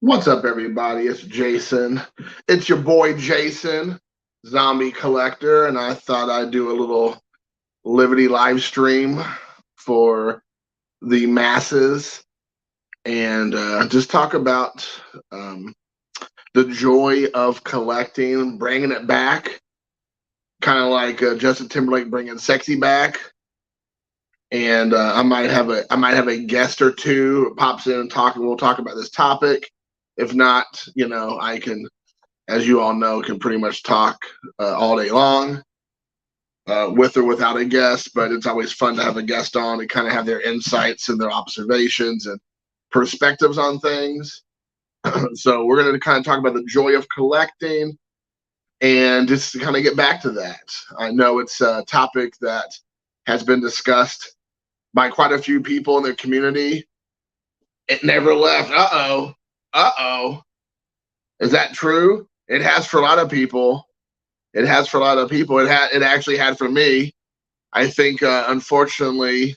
What's up, everybody? It's Jason. It's your boy Jason, Zombie Collector, and I thought I'd do a little Liberty live stream for the masses and just talk about um, the joy of collecting, bringing it back, kind of like Justin Timberlake bringing sexy back. And I might have a guest or two who pops in and talk, and we'll talk about this topic. If not, I can, as you all know, can pretty much talk all day long, with or without a guest. But it's always fun to have a guest on and kind of have their insights and their observations and perspectives on things. So we're going to kind of talk about the joy of collecting and just to kind of get back to that. I know it's a topic that has been discussed by quite a few people in the community. It never left. Uh-oh. Is that true? It has for a lot of people. It actually had for me. I think, unfortunately,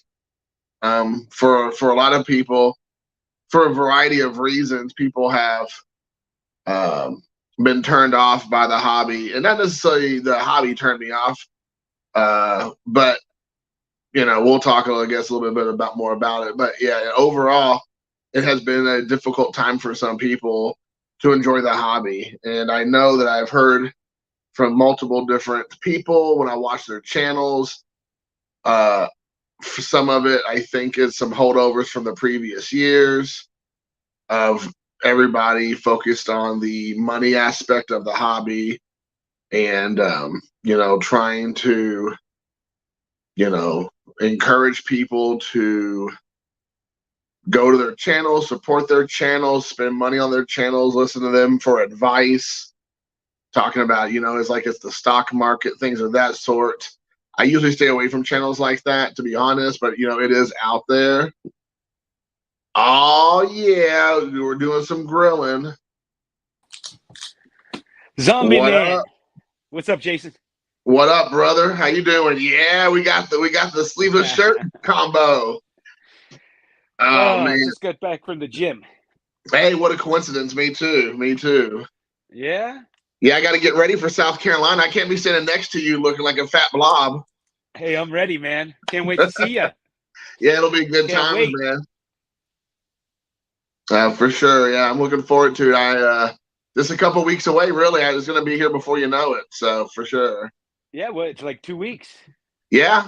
for a lot of people, for a variety of reasons, people have been turned off by the hobby, and not necessarily the hobby turned me off, but we'll talk, I guess, a little bit more about it. But yeah, overall, it has been a difficult time for some people to enjoy the hobby. And I know that I've heard from multiple different people when I watch their channels. For some of it, I think it's some holdovers from the previous years of everybody focused on the money aspect of the hobby and, trying to, encourage people to go to their channels, support their channels, spend money on their channels, listen to them for advice, talking about, it's the stock market, things of that sort. I usually stay away from channels like that, to be honest, but, it is out there. Oh, yeah, we're doing some grilling. Zombie Man. What's up, Jason? What up, brother? How you doing? Yeah, we got the sleeveless shirt combo. Oh man, just got back from the gym. Hey, what a coincidence. Me too. Yeah? Yeah, I got to get ready for South Carolina. I can't be standing next to you looking like a fat blob. Hey, I'm ready, man. Can't wait to see you. Yeah, it'll be a good time, man. For sure. Yeah, I'm looking forward to it. Just a couple weeks away, really. I was going to be here before you know it. So for sure. Yeah, well, it's like 2 weeks. Yeah.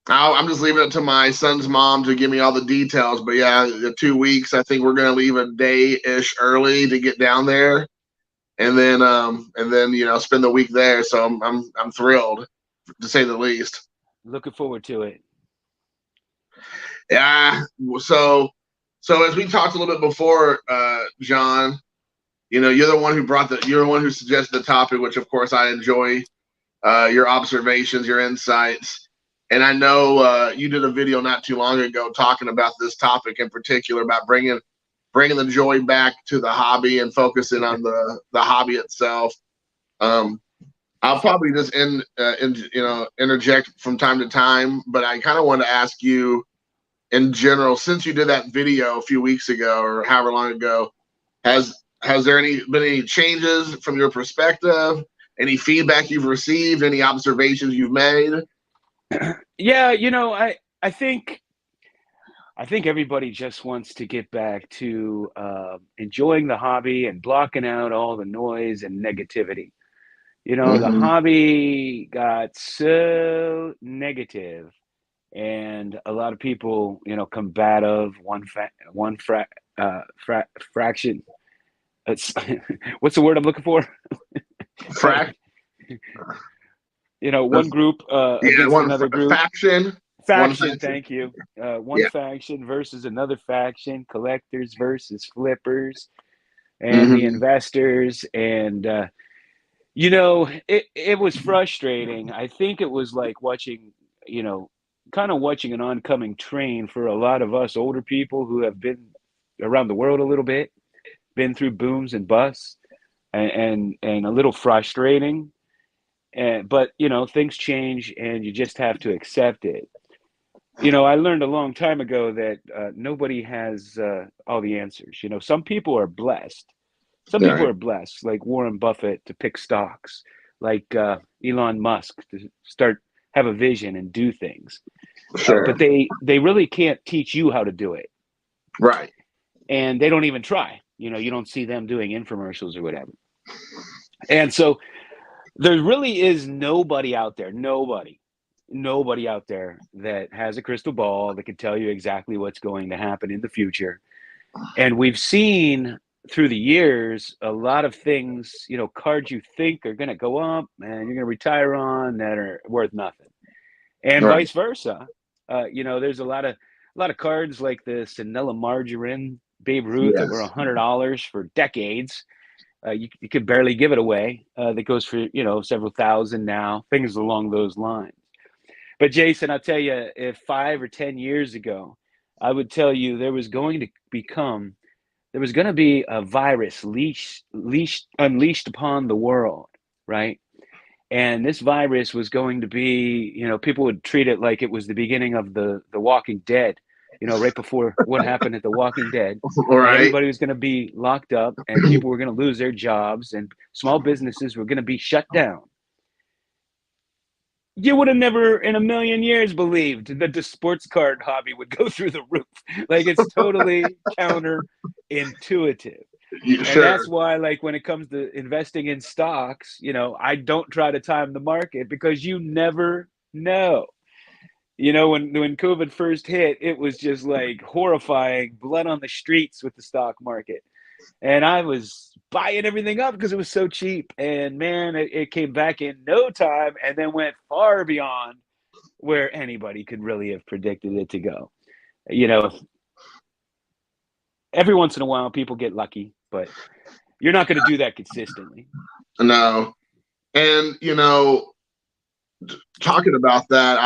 I'm just leaving it to my son's mom to give me all the details. But yeah, the 2 weeks. I think we're going to leave a day-ish early to get down there, and then spend the week there. So I'm thrilled, to say the least. Looking forward to it. Yeah. So as we talked a little bit before, John, you're the one who suggested the topic, which of course I enjoy. Your observations, your insights. And I know you did a video not too long ago talking about this topic in particular, about bringing the joy back to the hobby and focusing on the hobby itself. I'll probably just interject from time to time, but I kind of want to ask you in general, since you did that video a few weeks ago or however long ago, has there been any changes from your perspective? Any feedback you've received? Any observations you've made? Yeah, I think everybody just wants to get back to enjoying the hobby and blocking out all the noise and negativity. The hobby got so negative, and a lot of people, combative, fraction. What's the word I'm looking for? One group against another group. Faction. Thank you. One faction versus another faction. Collectors versus flippers, and the investors. And it was frustrating. I think it was like watching, kind of watching an oncoming train for a lot of us older people who have been around the world a little bit, been through booms and busts, and a little frustrating. But things change, and you just have to accept it. I learned a long time ago that nobody has all the answers. Some people are blessed. Some people Right. are blessed, like Warren Buffett, to pick stocks, like Elon Musk to start have a vision and do things. Sure. But they really can't teach you how to do it, Right. and they don't even try. You don't see them doing infomercials or whatever. And so there really is nobody out there, nobody out there that has a crystal ball that can tell you exactly what's going to happen in the future. And we've seen through the years a lot of things, cards you think are going to go up and you're going to retire on that are worth nothing, and Right. vice versa. There's a lot of cards like the Sanella Margarine Babe Ruth that were Yes. $100 for decades. You could barely give it away. That goes for several thousand now. Things along those lines. But Jason, I'll tell you, if 5 or 10 years ago, I would tell you there was going to be a virus unleashed upon the world, right? And this virus was going to be, people would treat it like it was the beginning of the Walking Dead, right before what happened at the Walking Dead, and Right. everybody was going to be locked up, and people were going to lose their jobs, and small businesses were going to be shut down. You would have never in a million years believed that the sports card hobby would go through the roof. Like, it's totally counterintuitive. And Sure. that's why, like, when it comes to investing in stocks, I don't try to time the market, because you never know. When COVID first hit, it was just like horrifying, blood on the streets with the stock market. And I was buying everything up because it was so cheap. And man, it came back in no time, and then went far beyond where anybody could really have predicted it to go. You know, every once in a while, people get lucky, but you're not going to do that consistently. No. And talking about that,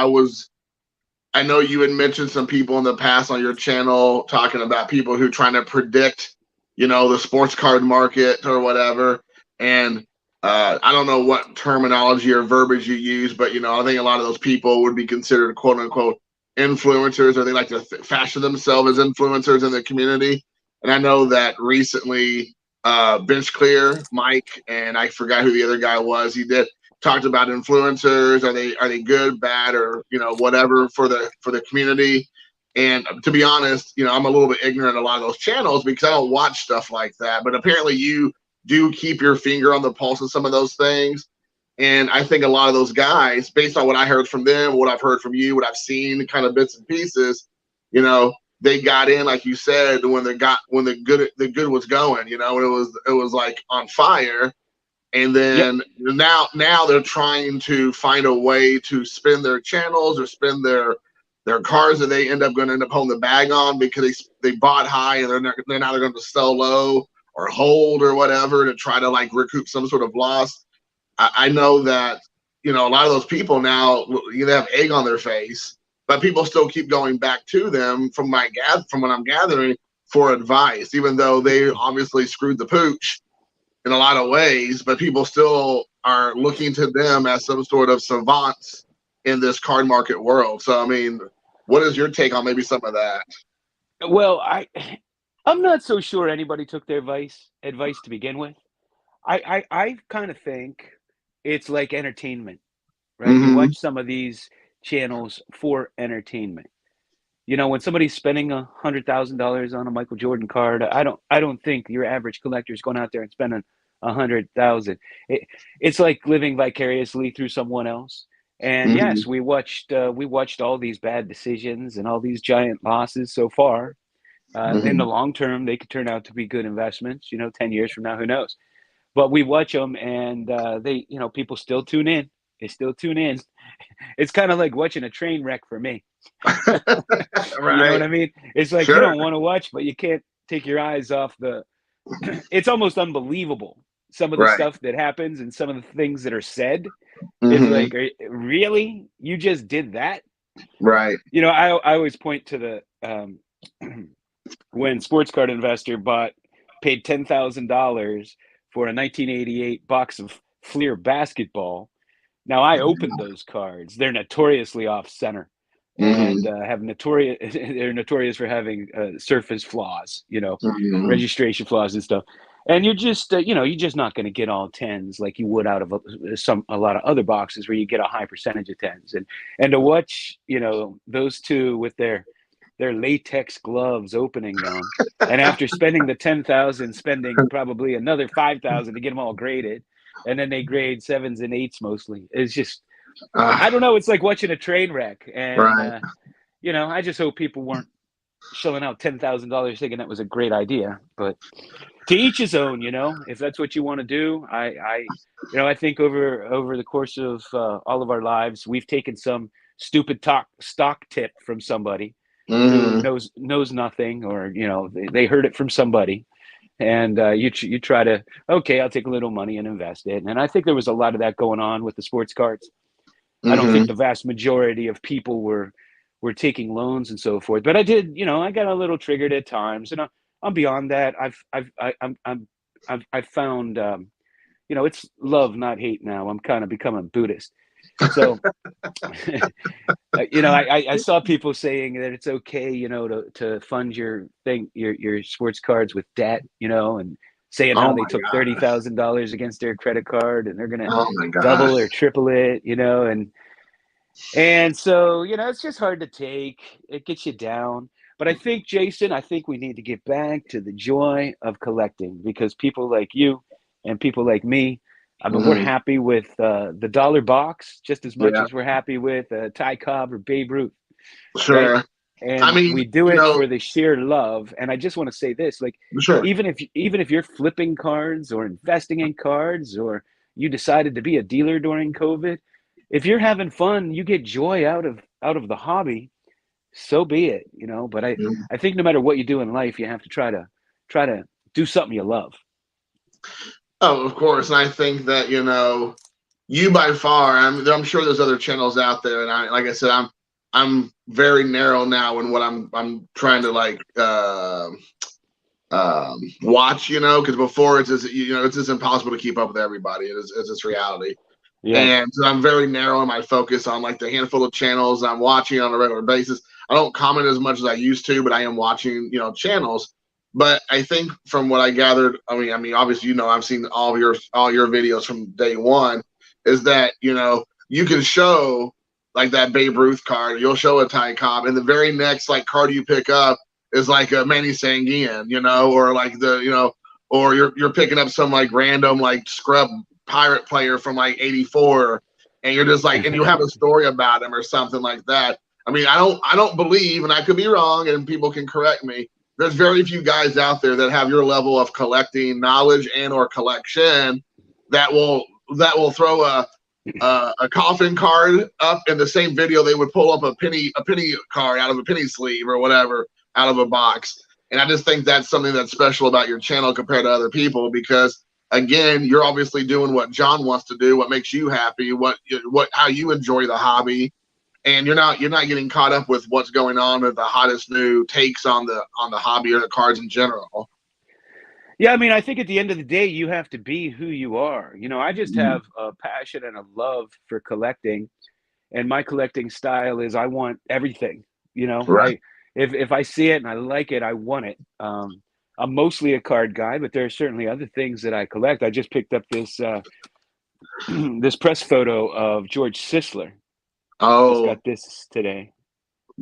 I know you had mentioned some people in the past on your channel talking about people who trying to predict, the sports card market or whatever. And I don't know what terminology or verbiage you use, but I think a lot of those people would be considered quote unquote influencers, or they like to fashion themselves as influencers in the community. And I know that recently, Bench Clear, Mike, and I forgot who the other guy was. He did talked about influencers. Are they good, bad, or whatever for the community? And to be honest, I'm a little bit ignorant of a lot of those channels because I don't watch stuff like that. But apparently, you do keep your finger on the pulse of some of those things. And I think a lot of those guys, based on what I heard from them, what I've heard from you, what I've seen, kind of bits and pieces, they got in, like you said, when the good was going. It was like on fire. And Yep. then now they're trying to find a way to spin their channels or spin their cars that they going to end up holding the bag on because they bought high, and they're now they're going to sell low or hold or whatever to try to like recoup some sort of loss. I know that a lot of those people now they have egg on their face, but people still keep going back to them from what I'm gathering for advice, even though they obviously screwed the pooch in a lot of ways, but people still are looking to them as some sort of savants in this card market world. So, I mean, what is your take on maybe some of that? Well, I'm not so sure anybody took their advice to begin with. I kind of think it's like entertainment, right? You Mm-hmm. watch some of these channels for entertainment. When somebody's spending $100,000 on a Michael Jordan card, I don't think your average collector is going out there and spending 100,000. It's like living vicariously through someone else. And Mm-hmm. yes, we watched all these bad decisions and all these giant losses so far. In Mm-hmm. the long term, they could turn out to be good investments. 10 years from now, who knows? But we watch them, and people still tune in. They still tune in. It's kind of like watching a train wreck for me. You know what Right. I mean? It's like you Sure. don't want to watch, but you can't take your eyes off the. It's almost unbelievable, some of the Right. stuff that happens and some of the things that are said. Is Mm-hmm. like, really? You just did that? Right. I always point to the when Sports Card Investor paid $10,000 for a 1988 box of Fleer basketball. Now, I opened those cards. They're notoriously off center. and Mm-hmm. have notorious. They're notorious for having surface flaws, Mm-hmm. registration flaws and stuff. And you're just, you're just not going to get all tens like you would out of a lot of other boxes where you get a high percentage of tens. And to watch, those two with their latex gloves opening them, and after spending the 10,000, spending probably another 5,000 to get them all graded, and then they grade sevens and eights mostly. It's just, I don't know. It's like watching a train wreck, and Right. I just hope people weren't shelling out $10,000 thinking that was a great idea. But to each his own. If that's what you want to do, I think over the course of all of our lives, we've taken some stupid stock tip from somebody who Mm-hmm. knows nothing, or they heard it from somebody, and you try to, okay, I'll take a little money and invest it. And I think there was a lot of that going on with the sports cards. I don't think Mm-hmm. the vast majority of people were taking loans and so forth. But I did, I got a little triggered at times, and I'm beyond that. I've found, it's love, not hate now. I'm kind of becoming Buddhist. So, I saw people saying that it's okay, to fund your sports cards with debt, and saying Oh how they my took gosh. $30,000 against their credit card and they're gonna Oh my double gosh. or triple it, and so, it's just hard to take. It gets you down. But I think, Jason, I think we need to get back to the joy of collecting, because people like you and people like me, I mean, we're Mm-hmm. happy with the dollar box just as much Yeah, as we're happy with Ty Cobb or Babe Ruth, right? sure. I And mean, we do it for the sheer love. And I just want to say this, like, sure. even if you're flipping cards or investing in cards, or you decided to be a dealer during COVID, if you're having fun, you get joy out of the hobby, so be it. But Mhm. I think no matter what you do in life, you have to try to do something you love. Oh, of course. And I think that, you by far, I'm sure there's other channels out there. And like I said, I'm very narrow now in what I'm trying to like, watch, because before it's just impossible to keep up with everybody. It's just reality. Yeah. And so I'm very narrow in my focus on like the handful of channels I'm watching on a regular basis. I don't comment as much as I used to, but I am watching, channels. But I think from what I gathered, I mean, obviously, I've seen all your videos from day one. Is that you can show like that Babe Ruth card, you'll show a Ty Cobb, and the very next like card you pick up is like a Manny Sanguian, or like or you're picking up some like random like scrub pirate player from like '84, and you're just like, and you have a story about him or something like that. I mean, I don't believe, and I could be wrong, and people can correct me. There's very few guys out there that have your level of collecting knowledge and or collection that will throw a coffin card up in the same video they would pull up a penny card out of a penny sleeve or whatever out of a box. And I just think that's something that's special about your channel compared to other people, because again, you're obviously doing what John wants to do, what makes you happy, how you enjoy the hobby, and you're not getting caught up with what's going on with the hottest new takes on the hobby or the cards in general. Yeah, I mean, I think at the end of the day, you have to be who you are. I just Mhm. have a passion and a love for collecting, and my collecting style is I want everything. Right. If I see it and I like it, I want it. I'm mostly a card guy, but there are certainly other things that I collect. I just picked up this this press photo of George Sisler. Just Oh, got this today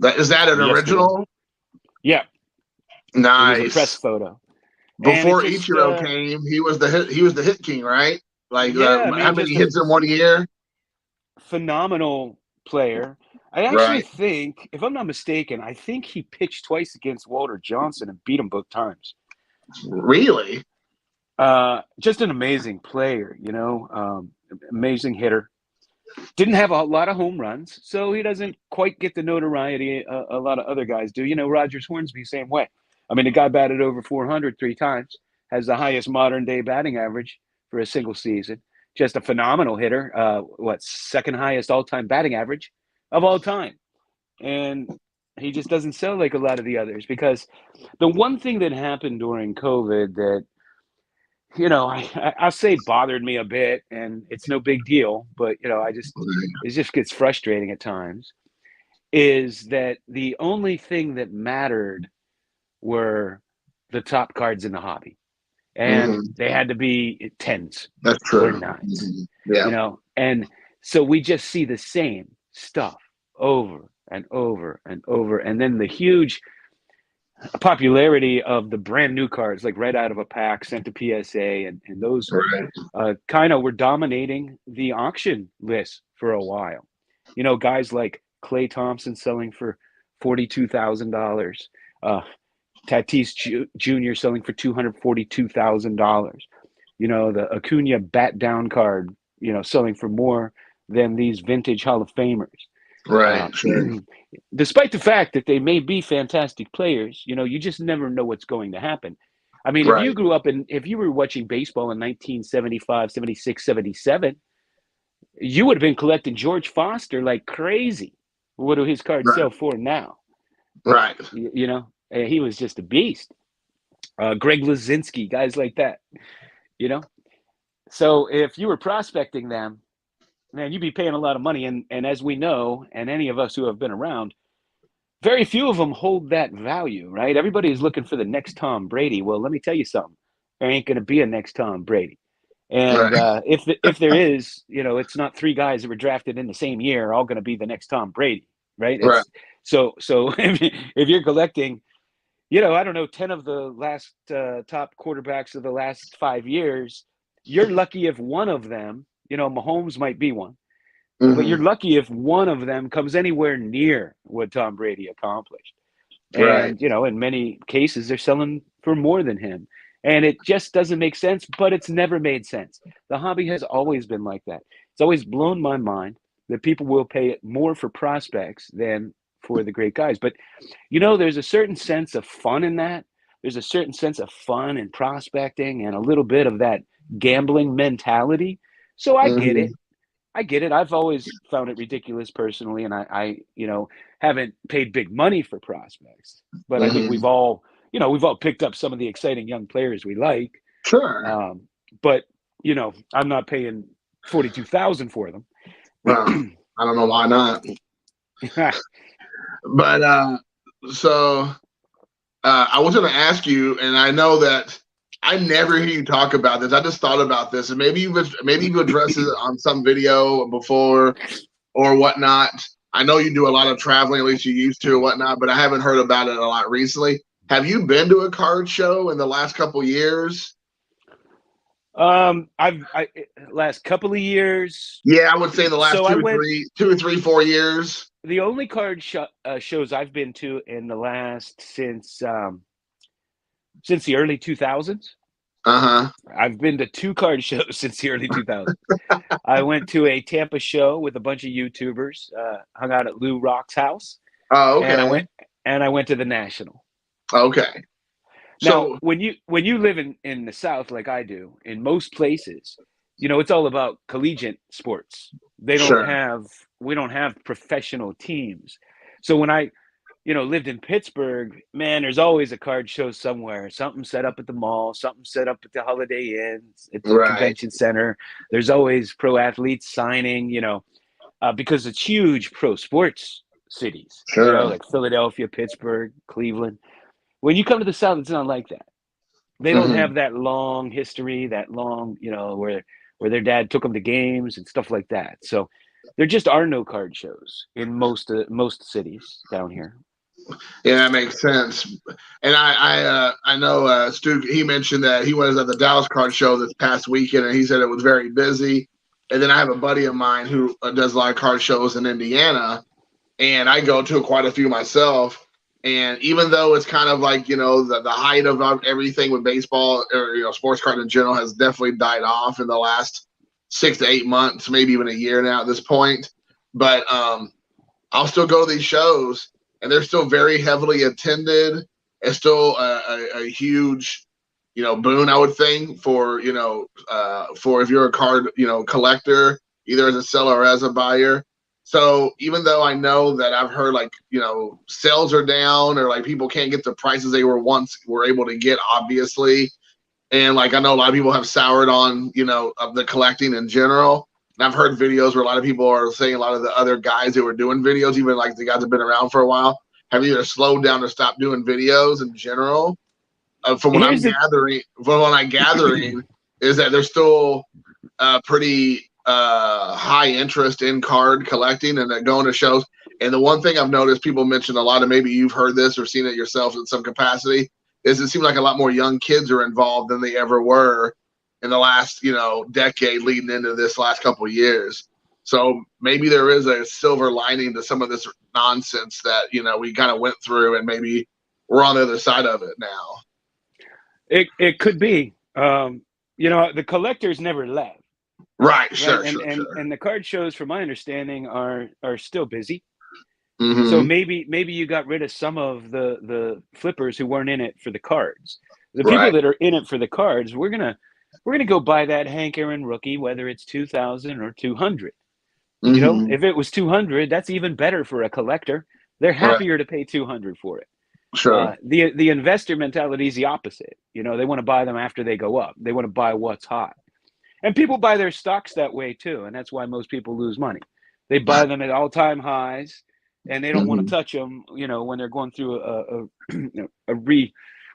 is that an or yesterday. original? Yeah, it was a press Nice. photo, and it Before just Ichiro came, he was the hit king, right? Like yeah, I how mean, many just hits in one year? phenomenal player. I actually Right. think, if I'm not mistaken, I think he pitched twice against Walter Johnson and beat him both times. Really? Just an amazing player, amazing hitter. Didn't have a lot of home runs, so he doesn't quite get the notoriety a lot of other guys do. Rogers Hornsby, same way. I mean, the guy batted over 400 3 times, has the highest modern day batting average for a single season. Just a phenomenal hitter. Second highest all time batting average of all time. And he just doesn't sell like a lot of the others, because the one thing that happened during COVID that I'll say bothered me a bit, and it's no big deal, but it just gets frustrating at times, is that the only thing that mattered were the top cards in the hobby, and Mm-hmm. they had to be tens That's or true. nines, Mm-hmm. Yeah. and so we just see the same stuff over and over and over, and then the huge popularity of the brand new cards, like right out of a pack, sent to PSA, and those Right. kind of were dominating the auction list for a while. Guys like Klay Thompson selling for $42,000, Tatis Jr. selling for $242,000. The Acuna bat down card, selling for more than these vintage Hall of Famers. Right. Sure. Despite the fact that they may be fantastic players, you just never know what's going to happen. I mean, Right. if you were watching baseball in 1975, 76, 77, you would have been collecting George Foster like crazy. What do his cards Right. sell for now? Right. He was just a beast. Greg Lazinski, guys like that, you know. So if you were prospecting them, man, you'd be paying a lot of money. And as we know, and any of us who have been around, very few of them hold that value, right? Everybody is looking for the next Tom Brady. Well, let me tell you something. There ain't going to be a next Tom Brady. And Right. if there is, it's not three guys that were drafted in the same year all going to be the next Tom Brady, right? Right. So if you're collecting, I don't know, 10 of the last top quarterbacks of the last 5 years, you're lucky if one of them, Mahomes might be one, but you're Mm-hmm. lucky if one of them comes anywhere near what Tom Brady accomplished. Right. And, in many cases, they're selling for more than him. And it just doesn't make sense, but it's never made sense. The hobby has always been like that. It's always blown my mind that people will pay more for prospects than for the great guys. But, there's a certain sense of fun in that. There's a certain sense of fun in prospecting and a little bit of that gambling mentality. So I get Mm-hmm. it. I've always found it ridiculous personally, and I haven't paid big money for prospects. But I think Mm-hmm. we've all picked up some of the exciting young players we like. Sure. But I'm not paying 42,000 for them. Well, I don't know why not. But so I was going to ask you, and I know that I never hear you talk about this. I just thought about this, and maybe you've addressed it on some video before or whatnot. I know you do a lot of traveling, at least you used to, or whatnot, but I haven't heard about it a lot recently. Have you been to a card show in the last couple years? I last couple of years. Yeah, I would say the last So I went. 4 years. The only card shows I've been to in the last since the early 2000s. Uh-huh. I've been to 2 card shows since the early 2000s. I went to a Tampa show with a bunch of YouTubers, hung out at Lou Rock's house. Oh, okay. And I went to the National. Okay. Now, So when you live in the South like I do, in most places, it's all about collegiate sports. We don't have professional teams. So when I lived in Pittsburgh, man, there's always a card show somewhere. Something set up at the mall, something set up at the Holiday Inn, at the convention center. There's always pro athletes signing, because it's huge pro sports cities, like Philadelphia, Pittsburgh, Cleveland. When you come to the South, it's not like that. They don't have that long history, that long, where their dad took them to games and stuff like that. So there just are no card shows in most cities down here. Yeah, that makes sense. And I know Stu, he mentioned that he was at the Dallas Card Show this past weekend, and he said it was very busy. And then I have a buddy of mine who does a lot of card shows in Indiana, and I go to quite a few myself. And even though it's kind of like, the height of everything with baseball or, sports card in general has definitely died off in the last 6 to 8 months, maybe even a year now at this point. But I'll still go to these shows, and they're still very heavily attended. It's still a huge, boon, I would think, for if you're a card, collector, either as a seller or as a buyer. So even though I know that I've heard sales are down or people can't get the prices they were able to get, obviously. And I know a lot of people have soured on, of the collecting in general. And I've heard videos where a lot of people are saying a lot of the other guys that were doing videos, even like the guys that have been around for a while, have either slowed down or stopped doing videos in general. From what I'm Here's the gathering, is that there's still pretty high interest in card collecting and going to shows. And the one thing I've noticed people mention a lot, and maybe you've heard this or seen it yourself in some capacity, is it seems like a lot more young kids are involved than they ever were in the last, decade leading into this last couple of years. So maybe there is a silver lining to some of this nonsense that, we kind of went through, and maybe we're on the other side of it now. It could be. The collectors never left. Right, sure, right? Sure. And the card shows, from my understanding, are still busy. Mm-hmm. So maybe you got rid of some of the flippers who weren't in it for the cards. The people Right. that are in it for the cards, we're gonna go buy that Hank Aaron rookie, whether it's 2,000 or 200. Mm-hmm. If it was 200, that's even better for a collector. They're happier to pay 200 for it. Sure. The investor mentality is the opposite. They want to buy them after they go up. They want to buy what's hot. And people buy their stocks that way too, and that's why most people lose money. They buy them at all-time highs, and they don't want to touch them, when they're going through a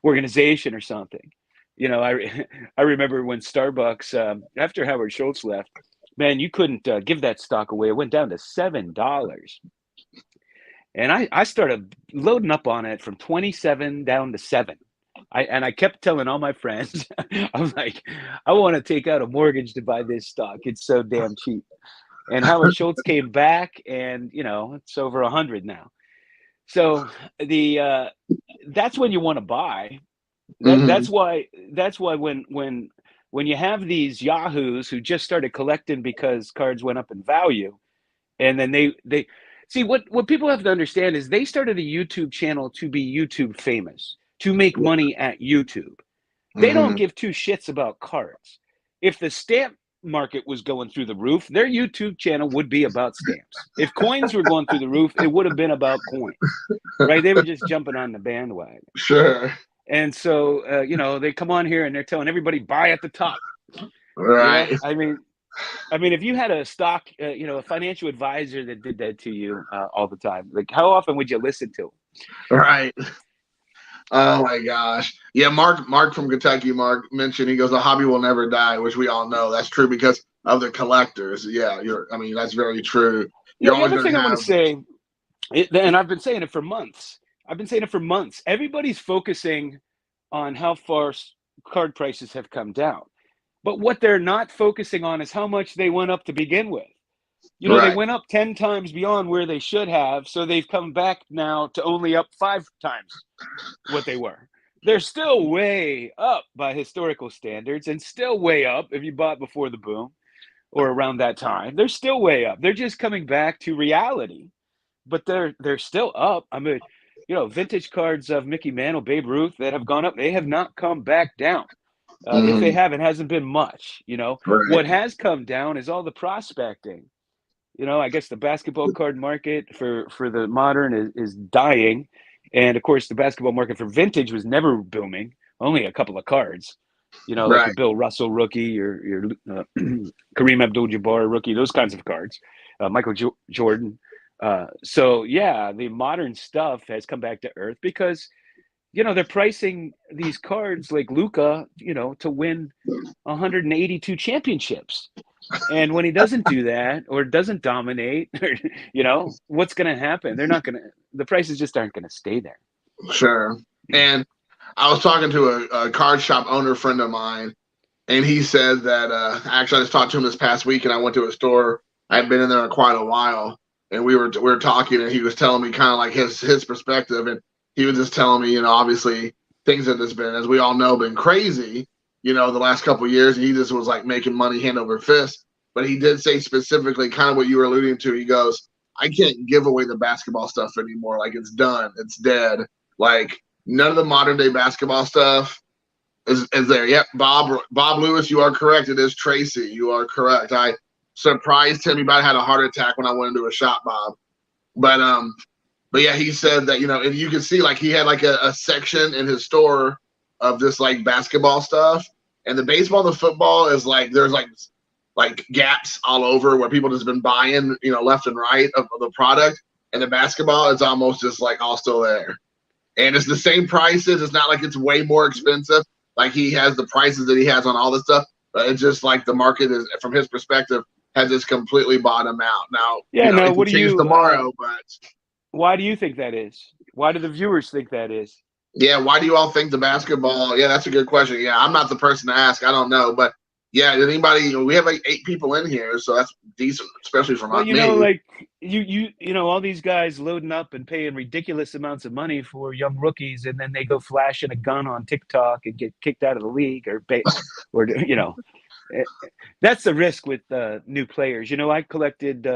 reorganization or something. I remember when Starbucks, after Howard Schultz left, man, you couldn't give that stock away. It went down to $7. And I started loading up on it from 27 down to 7. I kept telling all my friends, I was like, I want to take out a mortgage to buy this stock. It's so damn cheap. And Howard Schultz came back, and it's over 100 now. So that's when you want to buy. That's why when you have these yahoos who just started collecting because cards went up in value, and then they see, what people have to understand is they started a YouTube channel to be YouTube famous, to make money at YouTube. They don't give two shits about cards. If the stamp market was going through the roof, their YouTube channel would be about stamps. If coins were going through the roof, it would have been about coins, right? They were just jumping on the bandwagon. Sure. And so, they come on here and they're telling everybody buy at the top. Right. I mean, if you had a stock, a financial advisor that did that to you all the time, like, how often would you listen to him? Right. Oh my gosh. Yeah, Mark from Kentucky, Mark mentioned, he goes, the hobby will never die, which we all know that's true because of the collectors. Yeah, that's very true. The other thing I want to say, and I've been saying it for months. Everybody's focusing on how far card prices have come down. But what they're not focusing on is how much they went up to begin with. They went up 10 times beyond where they should have, so they've come back now to only up 5 times what they were. They're still way up by historical standards, and still way up if you bought before the boom or around that time. They're still way up. They're just coming back to reality, but they're still up. I mean, vintage cards of Mickey Mantle, Babe Ruth that have gone up, they have not come back down. If they have, it hasn't been much. What has come down is all the prospecting. I guess the basketball card market for the modern is dying. And of course, the basketball market for vintage was never booming. Only a couple of cards, like your Bill Russell rookie, your Kareem Abdul-Jabbar rookie, those kinds of cards, Michael Jordan. So yeah, the modern stuff has come back to earth because, they're pricing these cards like Luka, to win 182 championships. And when he doesn't do that or doesn't dominate, what's going to happen? The prices just aren't going to stay there. Sure. And I was talking to a card shop owner friend of mine, and he said that actually I just talked to him this past week, and I went to a store. I had been in there quite a while, and we were talking, and he was telling me kind of like his perspective, and he was just telling me, obviously things that has been, as we all know, been crazy, the last couple of years. And he just was like making money hand over fist. But he did say specifically kind of what you were alluding to. He goes, I can't give away the basketball stuff anymore. Like, it's done. It's dead. Like, none of the modern day basketball stuff is there. Yep, Bob Lewis, you are correct. It is Tracy. You are correct. I surprised him. He about had a heart attack when I went into a shop, Bob. But yeah, he said that, if you can see, like, he had like a section in his store of this like basketball stuff, and the baseball and the football is like, there's like like gaps all over where people just been buying, left and right of the product. And the basketball is almost just like all still there. And it's the same prices. It's not like it's way more expensive. Like he has the prices that he has on all this stuff, but it's just like the market is, from his perspective, has just completely bottomed out. Now, it can change tomorrow, but why do you think that is? Why do the viewers think that is? Yeah, why do you all think the basketball? Yeah, that's a good question. Yeah, I'm not the person to ask. I don't know, but yeah, did anybody? We have like 8 people in here, so that's decent, especially for me. Like all these guys loading up and paying ridiculous amounts of money for young rookies, and then they go flashing a gun on TikTok and get kicked out of the league, that's the risk with new players. I collected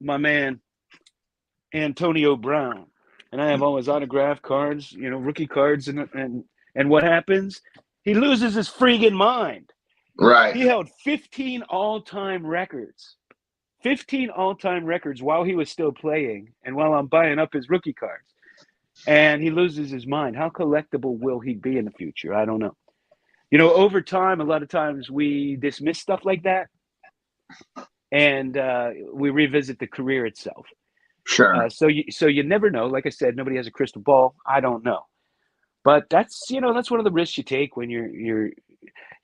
my man Antonio Brown, and I have all his autograph cards, rookie cards, and what happens? He loses his freaking mind. Right. He held 15 all-time records. 15 all-time records while he was still playing and while I'm buying up his rookie cards. And he loses his mind. How collectible will he be in the future? I don't know. Over time, a lot of times we dismiss stuff like that, and we revisit the career itself. Sure. So you never know. Like I said, nobody has a crystal ball. I don't know. But that's one of the risks you take when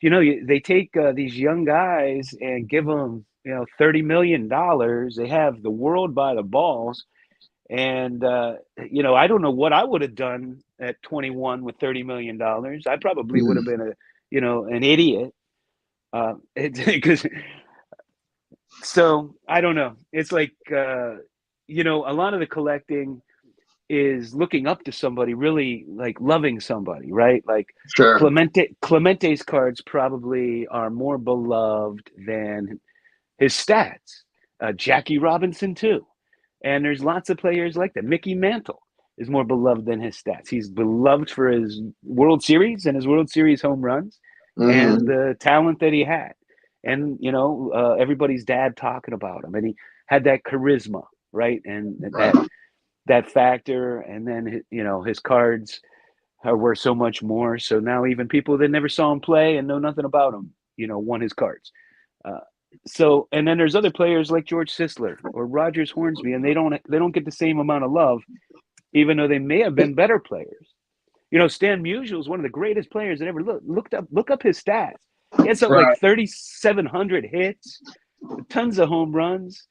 they take these young guys and give them, $30 million. They have the world by the balls. And, I don't know what I would have done at 21 with $30 million. I probably would have been an idiot. So I don't know. It's like, a lot of the collecting is looking up to somebody, really like loving somebody, right? Like sure. Clemente's cards probably are more beloved than his stats. Jackie Robinson too. And there's lots of players like that. Mickey Mantle is more beloved than his stats. He's beloved for his World Series and his World Series home runs and the talent that he had. And, everybody's dad talking about him. And he had that charisma, right? And that factor. And then, his cards are worth so much more. So now even people that never saw him play and know nothing about him, won his cards. And then there's other players like George Sisler or Rogers Hornsby, and they don't get the same amount of love, even though they may have been better players. Stan Musial is one of the greatest players that ever look up his stats. He had something like 3,700 hits, tons of home runs,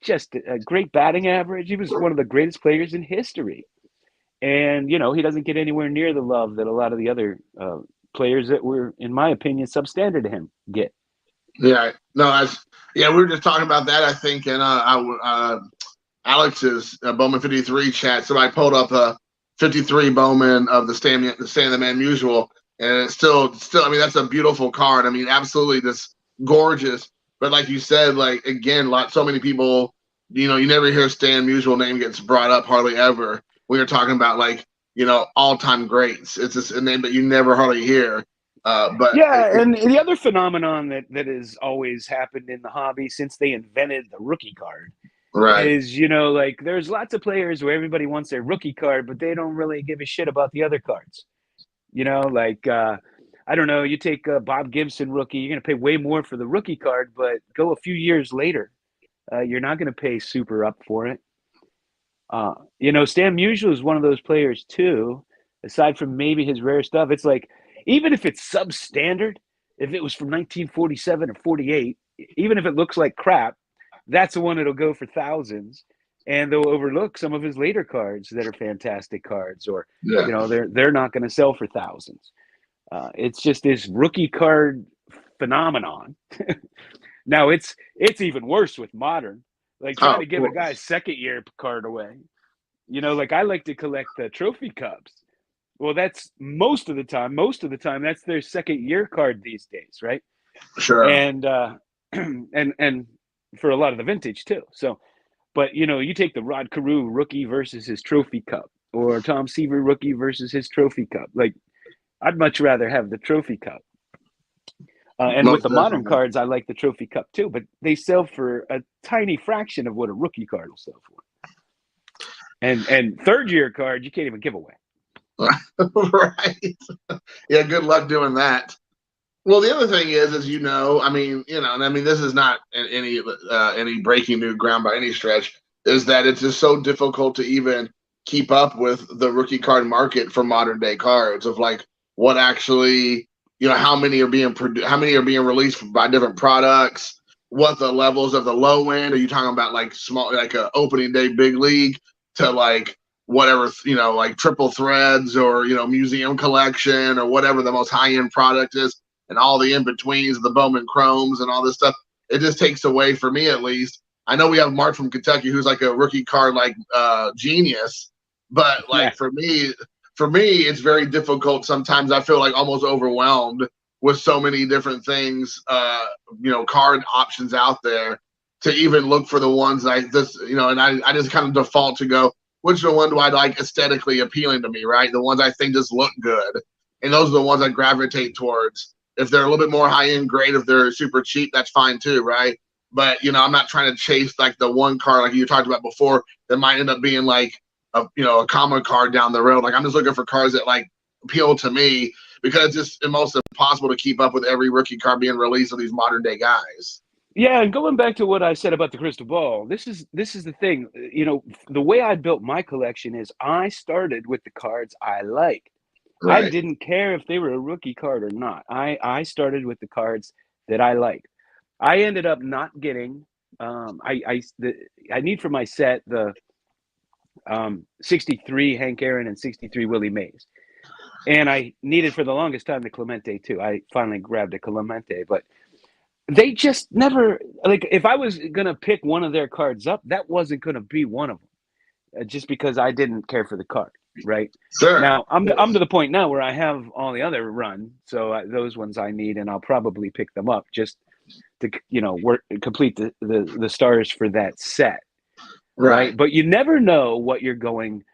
just a great batting average. He was one of the greatest players in history. And, he doesn't get anywhere near the love that a lot of the other players that were, in my opinion, substandard to him get. Yeah, no, we were just talking about that, I think, in Alex's Bowman 53 chat. Somebody pulled up a 53 Bowman of the Stan the Man Musial, and it's still, I mean, that's a beautiful card. I mean, absolutely just gorgeous. But like you said, like, again, so many people, you never hear Stan Musial name gets brought up hardly ever when you're talking about, like, all-time greats. It's just a name that you never hardly hear. But and the other phenomenon that has always happened in the hobby since they invented the rookie card is, like, there's lots of players where everybody wants their rookie card, but they don't really give a shit about the other cards. Like, I don't know, you take Bob Gibson rookie, you're going to pay way more for the rookie card, but go a few years later, you're not going to pay super up for it. Stan Musial is one of those players too, aside from maybe his rare stuff. It's like, even if it's substandard, if it was from 1947 or 48, even if it looks like crap, that's the one that'll go for thousands, and they'll overlook some of his later cards that are fantastic cards, or they're not going to sell for thousands. It's just this rookie card phenomenon. Now it's even worse with modern, like trying to give a guy's second year card away. Like, I like to collect the trophy cups. Well, that's most of the time that's their second year card these days, right? Sure. And and for a lot of the vintage too. So, but you take the Rod Carew rookie versus his trophy cup, or Tom Seaver rookie versus his trophy cup. Like, I'd much rather have the trophy cup. And with the modern cards, I like the trophy cup too, but they sell for a tiny fraction of what a rookie card will sell for. And third year card, you can't even give away. Right. Yeah, good luck doing that. Well, the other thing is I mean, and I mean, this is not any breaking new ground by any stretch. Is that it's just so difficult to even keep up with the rookie card market for modern day cards of like what actually, how many are being how many are being released by different products, what the levels of the low end. Are you talking about like small, like a opening day big league to like whatever, like triple threads or museum collection or whatever the most high end product is, and all the in betweens, the Bowman Chromes and all this stuff. It just takes away, for me at least. I know we have Mark from Kentucky who's like a rookie card like genius, but Yeah. like for me, it's very difficult. Sometimes I feel like almost overwhelmed with so many different things, card options out there to even look for the ones like this, and I just kind of default to go, which one do I like aesthetically appealing to me, right? The ones I think just look good. And those are the ones I gravitate towards. If they're a little bit more high end, great. If they're super cheap, that's fine too, right? But I'm not trying to chase like the one card like you talked about before that might end up being like a common card down the road. Like I'm just looking for cards that like appeal to me because it's just almost impossible to keep up with every rookie card being released of these modern day guys. Yeah, and going back to what I said about the crystal ball, this is the thing. The way I built my collection is I started with the cards I liked. I Right. didn't care if they were a rookie card or not. I started with the cards that I liked. I ended up not getting. I need for my set the 63 Hank Aaron and 63 Willie Mays, and I needed for the longest time the Clemente too. I finally grabbed a Clemente, but they just never, like, if I was gonna pick one of their cards up, that wasn't gonna be one of them, just because I didn't care for the card. Right Sure. now, I'm to the point now where I have all the other run, so those ones I need, and I'll probably pick them up just to work complete the stars for that set. Right. Right, but you never know what you're going.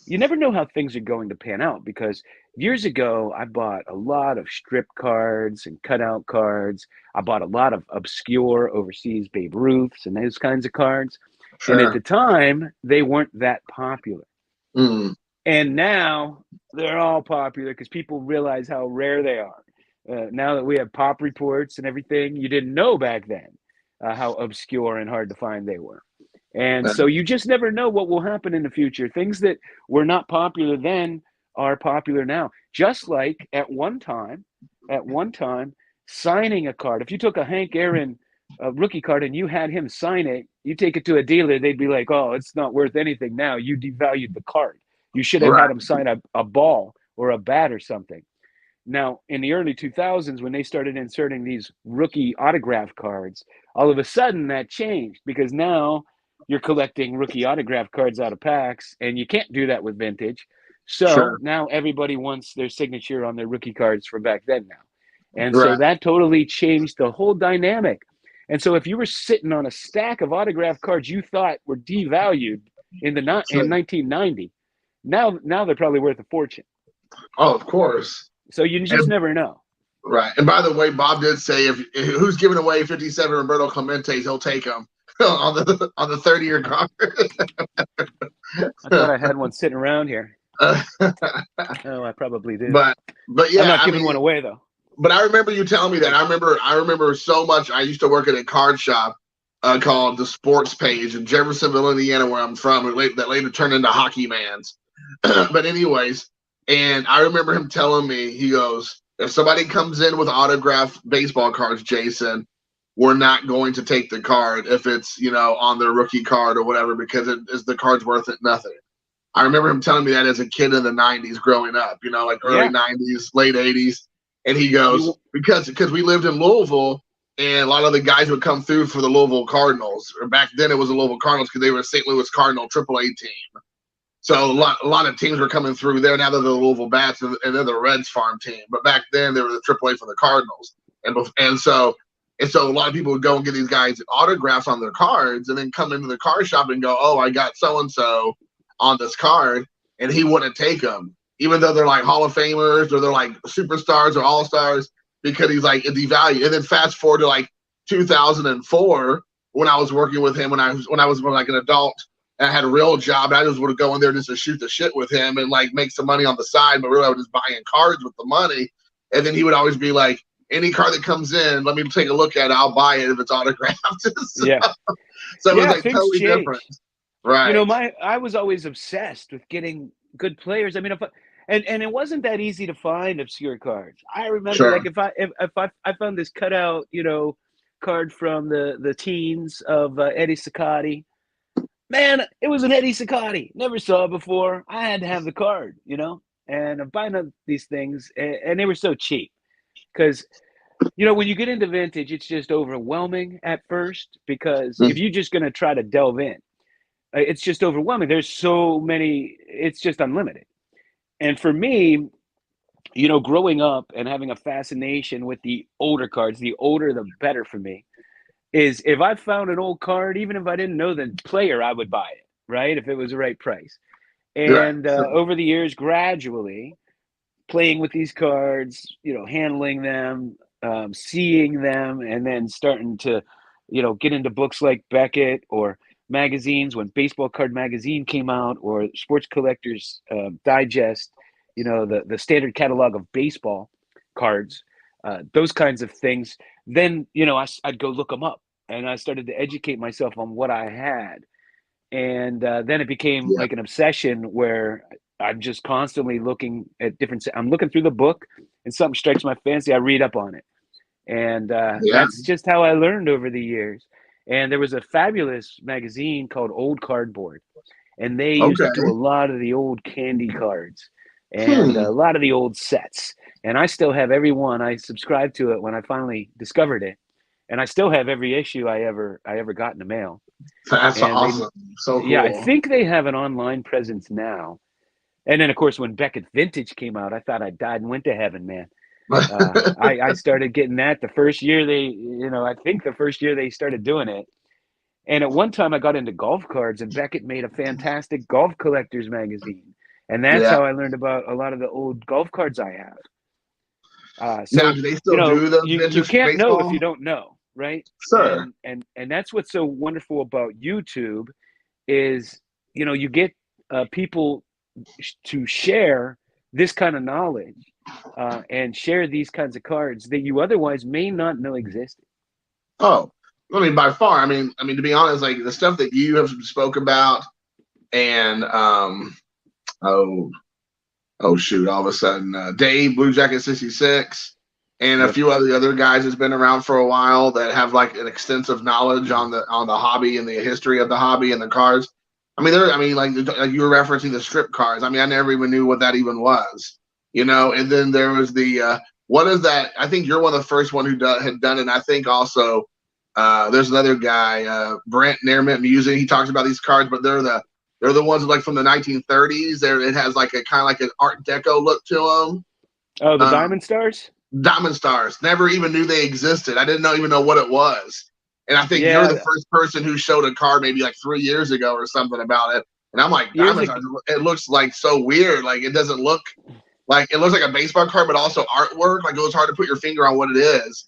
You never know how things are going to pan out, because years ago I bought a lot of strip cards and cutout cards. I bought a lot of obscure overseas Babe Ruths and those kinds of cards. And at Sure. the time, they weren't that popular. Mm. And now they're all popular because people realize how rare they are. Now that we have pop reports and everything, you didn't know back then how obscure and hard to find they were. And so you just never know what will happen in the future. Things that were not popular then are popular now. Just like at one time, signing a card. If you took a Hank Aaron rookie card and you had him sign it, you take it to a dealer, they'd be like, "Oh, it's not worth anything now. You devalued the card. You should have had Right. him sign a ball or a bat or something." Now, in the early 2000s, when they started inserting these rookie autograph cards, all of a sudden that changed, because now you're collecting rookie autograph cards out of packs, and you can't do that with vintage. So Sure. now everybody wants their signature on their rookie cards from back then now. And so Right. that totally changed the whole dynamic. And so if you were sitting on a stack of autograph cards you thought were devalued in Sure. 1990, now they're probably worth a fortune. Oh, of course. So you just And never know. right. And by the way, Bob did say if who's giving away 57 Roberto Clementes, he'll take them on the 30-year card. I thought I had one sitting around here. Oh, I probably do. but but I'm yeah, not I giving mean, one away though. but I remember you telling me that. I remember so much. I used to work at a card shop called the Sports Page in Jeffersonville, Indiana, where I'm from. That later turned into Hockey Man's. But anyways, and I remember him telling me, he goes, if somebody comes in with autographed baseball cards, Jason, we're not going to take the card if it's on their rookie card or whatever, because the card's worth it nothing. I remember him telling me that as a kid in the '90s, growing up, like early Yeah. '90s, late '80s, and he goes, You because we lived in Louisville, and a lot of the guys would come through for the Louisville Cardinals. Or back then, it was the Louisville Cardinals because they were a St. Louis Cardinal AAA team. So a lot of teams were coming through there. Now they're the Louisville Bats, and they're the Reds farm team. But back then, they were the AAA for the Cardinals, and so a lot of people would go and get these guys autographs on their cards, and then come into the car shop and go, "Oh, I got so and so on this card," and he wouldn't take them, even though they're like Hall of Famers or they're like superstars or all stars, because he's like a devalue. And then fast forward to like 2004, when I was working with him, when I was like an adult, and I had a real job, and I just would go in there just to shoot the shit with him and like make some money on the side, but really I was just buying cards with the money. And then he would always be like, any card that comes in, let me take a look at it. I'll buy it if it's autographed. Yeah. So it was Yeah, like things totally different. change. You know, Right. I was always obsessed with getting good players. I mean, and it wasn't that easy to find obscure cards. I remember, Sure. like, if I found this cutout, card from the teens of Eddie Siccotti, man, it was an Eddie Siccotti. Never saw it before. I had to have the card, and I'm buying up these things, and they were so cheap because when you get into vintage, it's just overwhelming at first because if Mm. you're just going to try to delve in, it's just overwhelming. There's so many, it's just unlimited. And for me, growing up and having a fascination with the older cards, the older the better for me, is if I found an old card, even if I didn't know the player, I would buy it, right? If it was the right price. Right. And Sure. over the years, gradually playing with these cards, handling them, seeing them, and then starting to, get into books like Beckett or magazines when Baseball Card Magazine came out or Sports Collectors Digest, the standard catalog of baseball cards, those kinds of things. Then, I'd go look them up and I started to educate myself on what I had. And then it became Yeah. like an obsession where I'm just constantly looking at I'm looking through the book and something strikes my fancy, I read up on it. And Yeah. that's just how I learned over the years. And there was a fabulous magazine called Old Cardboard, and they used to do Okay. a lot of the old candy cards and Hmm. a lot of the old sets. And I still have every one. I subscribed to it when I finally discovered it, and I still have every issue I ever got in the mail. That's And awesome. So yeah, I cool. think they have an online presence now. And then, of course, when Beckett Vintage came out, I thought I died and went to heaven, man. I started getting that the first year I think the first year they started doing it. And at one time, I got into golf cards, and Beckett made a fantastic golf collectors magazine. And that's Yeah. how I learned about a lot of the old golf cards I have. Now, So do they still do those you vintage can't know if baseball? you don't know, right? Sure. And that's what's so wonderful about YouTube is you get people to share this kind of knowledge and share these kinds of cards that you otherwise may not know existed. Oh, I mean, by far. I mean, to be honest, like the stuff that you have spoke about, and oh, oh shoot, all of a sudden, Dave Blue Jacket 66, and a Yep. few other guys that's been around for a while that have like an extensive knowledge on the hobby and the history of the hobby and the cards. Like you were referencing the strip cards. I mean, I never even knew what that even was, And then there was the what is that? I think you're one of the first one who had done it. And I think also there's another guy, Brent Nairmint Music. He talks about these cards, but they're the ones like from the 1930s. It has like a kind of like an Art Deco look to them. Oh, the Um, Diamond Stars. Diamond Stars. Never even knew they existed. I didn't even know what it was. And I think you're the Yeah, first person who showed a card maybe like 3 years ago or something about it. And I'm like, years Diamond ago. Stars. It looks like so weird. Like it doesn't look like it looks like a baseball card, but also artwork. Like it was hard to put your finger on what it is.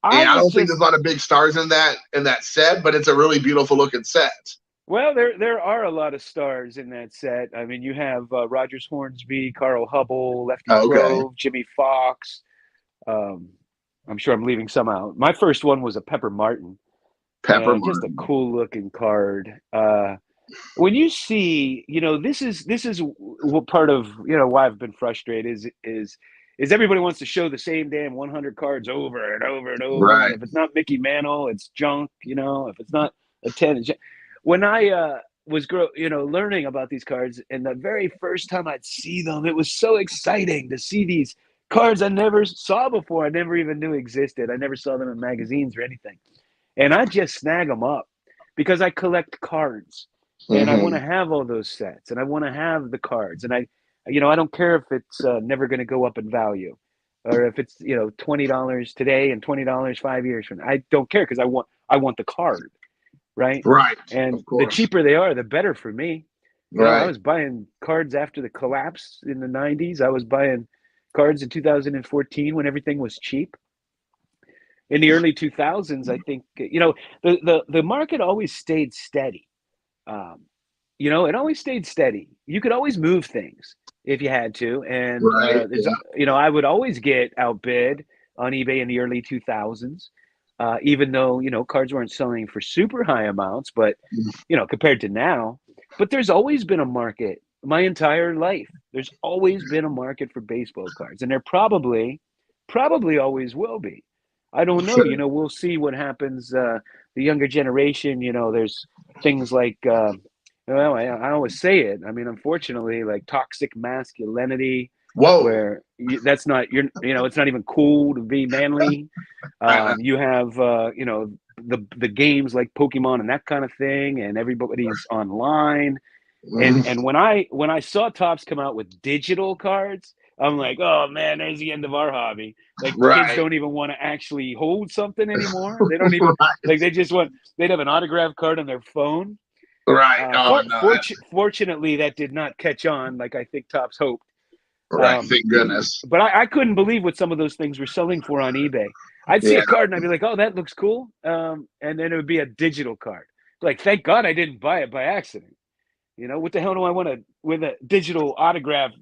I And I was don't think there's just a lot of big stars in that set, but it's a really beautiful looking set. Well, there are a lot of stars in that set. I mean, you have Rogers Hornsby, Carl Hubble, Lefty Oh, okay. Grove, Jimmy Fox. Um, I'm sure I'm leaving some out. My first one was a Pepper Martin, Pepper and just a Martin. cool looking card. When you see, this is what part of why I've been frustrated is everybody wants to show the same damn 100 cards over and over and over, and Right. if it's not Mickey Mantle, it's junk. If it's not a 10, it's junk. When I was learning about these cards, and the very first time I'd see them, it was so exciting to see these cards I never saw before. I never even knew existed. I never saw them in magazines or anything, and I just snag them up because I collect cards and I want to Mm-hmm. have all those sets and I want to have the cards and I don't care if it's never going to go up in value or if it's $20 today and $20 5 years from now. I don't care because I want the card, right? Right. And Of the course. cheaper they are, the better for me. I Right. was buying cards after the collapse in the 90s. I was buying cards in 2014 when everything was cheap. In the early 2000s, I think the market always stayed steady. Um, it always stayed steady. You could always move things if you had to, and Right. there's Yeah. I would always get outbid on eBay in the early 2000s. Even though, cards weren't selling for super high amounts, but, compared to now. But there's always been a market my entire life. There's always been a market for baseball cards, and there probably always will be. I don't know. Sure. We'll see what happens. The younger generation, there's things like, well, I always say it. I mean, unfortunately, like toxic masculinity, Whoa. where that's not it's not even cool to be manly. You have the games like Pokemon and that kind of thing, and everybody's online. And when I saw Topps come out with digital cards, I'm like, oh man, there's the end of our hobby. Like kids Right. don't even want to actually hold something anymore. They don't even Right. like they'd have an autograph card on their phone. Right. Oh no. Fortunately, that did not catch on like I think Topps hoped. Right. Thank goodness. But I couldn't believe what some of those things were selling for on eBay. I'd see a card and I'd be like, oh, that looks cool. And then it would be a digital card. Like, thank God I didn't buy it by accident. What the hell do I want with a digital autograph,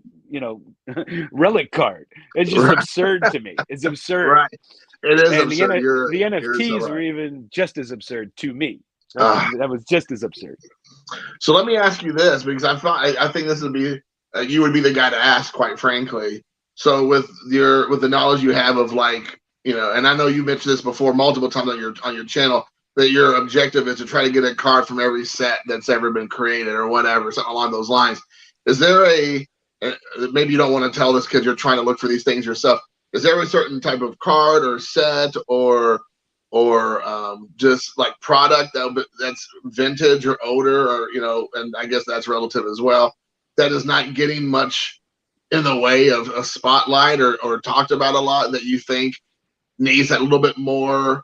relic card? It's just absurd to me. It's absurd. Right. It is and absurd. The NFTs so were even just as absurd to me. That was just as absurd. So let me ask you this, because I think this would be you would be the guy to ask, quite frankly. So with the knowledge you have of and I know you mentioned this before multiple times on your channel, that your objective is to try to get a card from every set that's ever been created or whatever, something along those lines. Is there maybe you don't want to tell this because you're trying to look for these things yourself. Is there a certain type of card or set or just like product that's vintage or older, or and I guess that's relative as well, that is not getting much in the way of a spotlight or talked about a lot, that you think needs that little bit more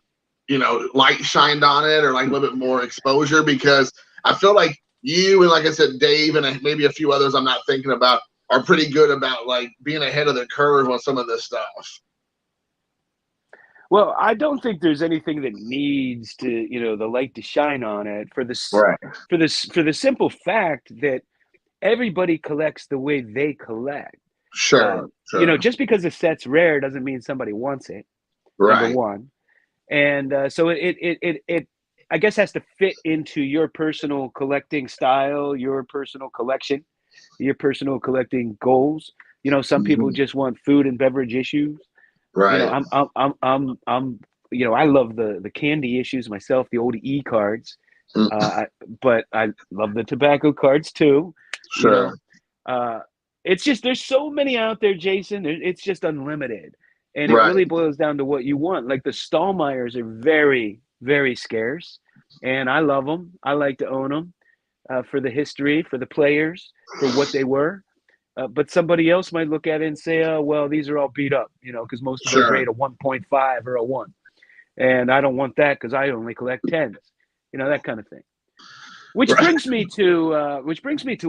light shined on it, or like a little bit more exposure? Because I feel like you and, like I said, Dave and maybe a few others I'm not thinking about are pretty good about like being ahead of the curve on some of this stuff. Well, I don't think there's anything that needs to, the light to shine on it for the simple fact that everybody collects the way they collect. Sure. Just because a set's rare doesn't mean somebody wants it. Right. Number one. And so it I guess has to fit into your personal collecting style, your personal collection, your personal collecting goals. Some people just want food and beverage issues. Right. I'm I love the candy issues myself, the old E cards. But I love the tobacco cards too. Sure. It's just there's so many out there, Jason. It's just unlimited. And it really boils down to what you want. Like the Stallmeyers are very, very scarce, and I love them. I like to own them for the history, for the players, for what they were. But somebody else might look at it and say, "Oh, well, these are all beat up," because most of them rate a 1.5 or a 1, and I don't want that because I only collect 10s, that kind of thing. Which brings me to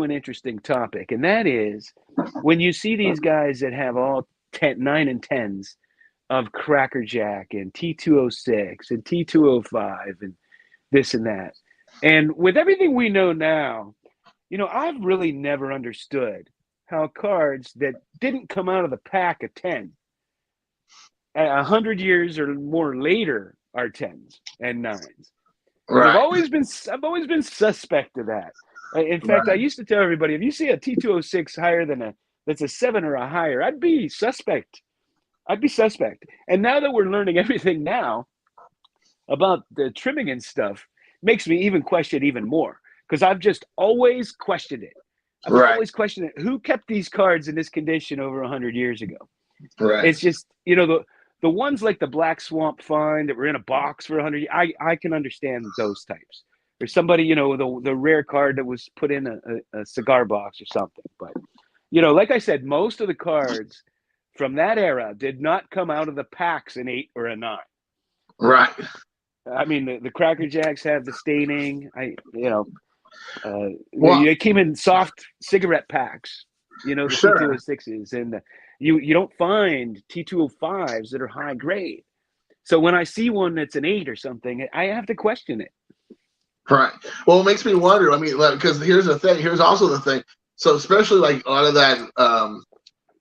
an interesting topic, and that is when you see these guys that have all 9 and 10s of Cracker Jack and T206 and T205 and this and that. And with everything we know now, I've really never understood how cards that didn't come out of the pack of 10 100 years or more later are 10s and 9s. Right. I've always been suspect of that. In fact, I used to tell everybody, if you see a T206 higher than that's a 7 or a higher, I'd be suspect. And now that we're learning everything now about the trimming and stuff, makes me even question even more, because I've just always questioned it. I've always questioned it. Who kept these cards in this condition over 100 years ago? Right. It's just, the ones like the Black Swamp Find that were in a box for 100 years, I can understand those types. Or somebody, the rare card that was put in a cigar box or something. But, like I said, most of the cards from that era did not come out of the packs an 8 or a 9. Right. I mean, the Cracker Jacks have the staining. They came in soft cigarette packs, the T206s, and you don't find T205s that are high grade. So when I see one that's an 8 or something, I have to question it. Right. Well, it makes me wonder. I mean, because here's the thing. Here's also the thing. So especially like a lot of that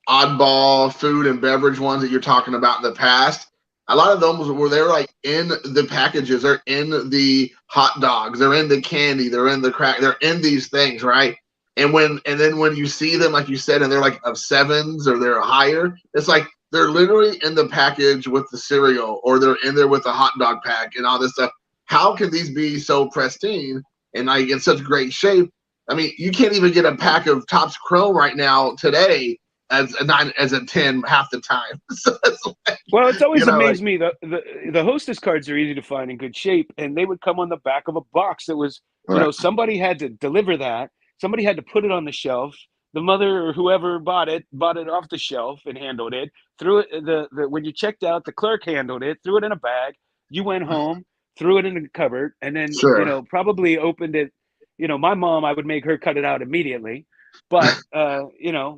oddball food and beverage ones that you're talking about in the past, a lot of them were they're like in the packages, they're in the hot dogs, they're in the candy, they're in the crack, they're in these things, right? And then when you see them, like you said, and they're like of sevens or they're higher, it's like they're literally in the package with the cereal, or they're in there with the hot dog pack and all this stuff. How can these be so pristine and like in such great shape? I mean, you can't even get a pack of Topps Chrome right now today as a 9 as a 10 half the time. So it's like, Well, it's you always know, like amazed me the hostess cards are easy to find in good shape, and they would come on the back of a box that was, right. somebody had to deliver that. Somebody had to put it on the shelf. The mother or whoever bought it off the shelf and handled it. Threw it the when you checked out, the clerk handled it, threw it in a bag. You went home, threw it in the cupboard, and then Sure. probably opened it. My mom, I would make her cut it out immediately, but a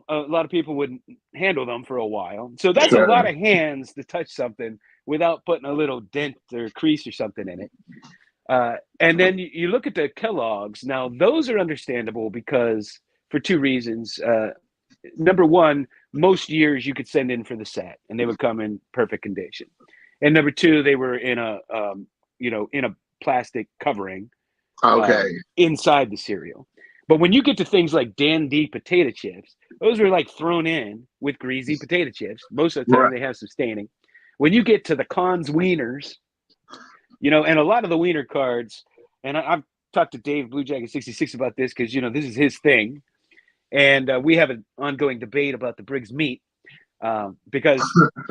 lot of people wouldn't handle them for a while. So that's a lot Sure. of hands to touch something without putting a little dent or crease or something in it. And then you look at the Kellogg's. Now, those are understandable because for two reasons. Number one, most years you could send in for the set and they would come in perfect condition. And number two, they were in a plastic covering Okay. inside the cereal. But when you get to things like Dan D potato chips, those are like thrown in with greasy potato chips. Most of the time Right. they have some staining. When you get to the Cons wieners, and a lot of the wiener cards, and I've talked to Dave Blue Jacket 66 about this because this is his thing, and we have an ongoing debate about the Briggs meat because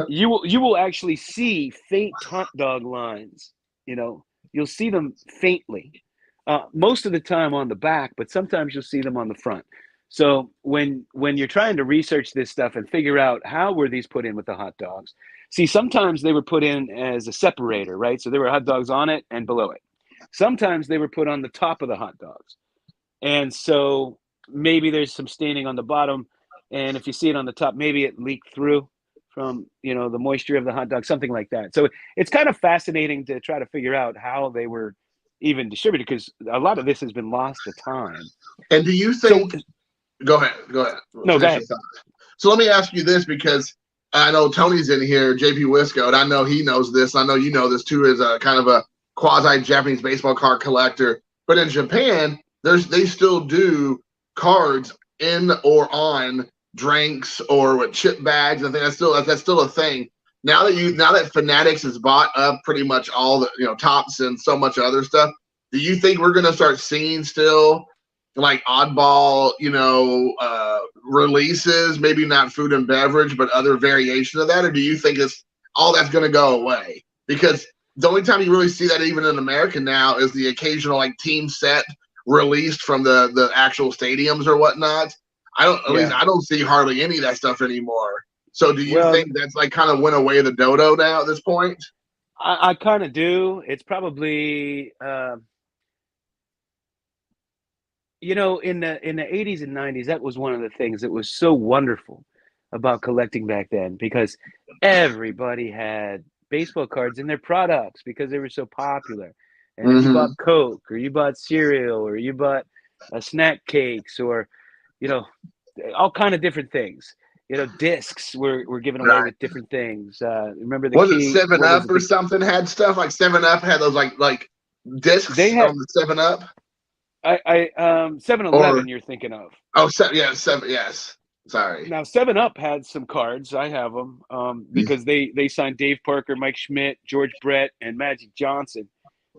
you will actually see faint hot dog lines. You'll see them faintly, most of the time on the back, but sometimes you'll see them on the front. So when you're trying to research this stuff and figure out how were these put in with the hot dogs, see, sometimes they were put in as a separator, right? So there were hot dogs on it and below it. Sometimes they were put on the top of the hot dogs. And so maybe there's some staining on the bottom. And if you see it on the top, maybe it leaked through from, the moisture of the hot dog, something like that. So it's kind of fascinating to try to figure out how they were even distributed because a lot of this has been lost to time. And do you So, think? Go ahead. Go ahead. no, go Finish your ahead. thought. So let me ask you this because I know Tony's in here, JP Wisco, and I know he knows this. I know you know this too, as a kind of a quasi Japanese baseball card collector. But in Japan, they still do cards in or on drinks or with chip bags. I think that's still a thing. Now that Fanatics has bought up pretty much all the Tops and so much other stuff, do you think we're gonna start seeing still like oddball, releases, maybe not food and beverage, but other variation of that? Or do you think all that's going to go away? Because the only time you really see that even in America now is the occasional like team set released from the actual stadiums or whatnot. At least I don't see hardly any of that stuff anymore. So do you Well, think that's like kind of went away the dodo now at this point? I kind of do. It's probably in the 80s and 90s, that was one of the things that was so wonderful about collecting back then because everybody had baseball cards in their products because they were so popular. And if you Mm-hmm. bought Coke or you bought cereal or you bought snack cakes or you know all kind of different things. Discs were given away Right. with different things. Remember the Was it key? Seven What was Up it? or something had stuff like 7 Up had those like They discs had on the 7 Up? 7-Eleven Or you're thinking of. yeah, seven. Yes, sorry. Now, 7 Up had some cards. I have them because they signed Dave Parker, Mike Schmidt, George Brett, and Magic Johnson.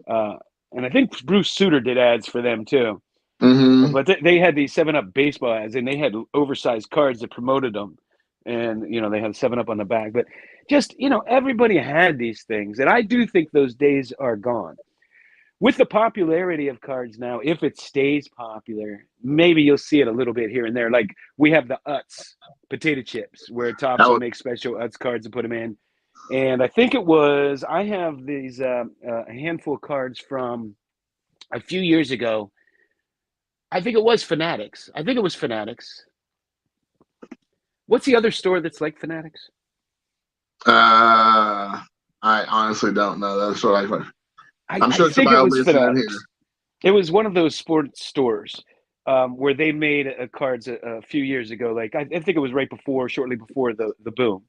Uh, and I think Bruce Sutter did ads for them too. Mm-hmm. But they had these 7 Up baseball ads, and they had oversized cards that promoted them. And they had 7 Up on the back. But just everybody had these things, and I do think those days are gone. With the popularity of cards now, if it stays popular, maybe you'll see it a little bit here and there. Like we have the Utz potato chips, where Tops will Was, make special Utz cards and put them in. And I have these a handful of cards from a few years ago. I think it was Fanatics. What's the other store that's like Fanatics? I honestly don't know. That's what I'm I sure think somebody it will was be listening here. Fanatics. It was one of those sports stores where they made cards a few years ago. Like I think it was shortly before the boom.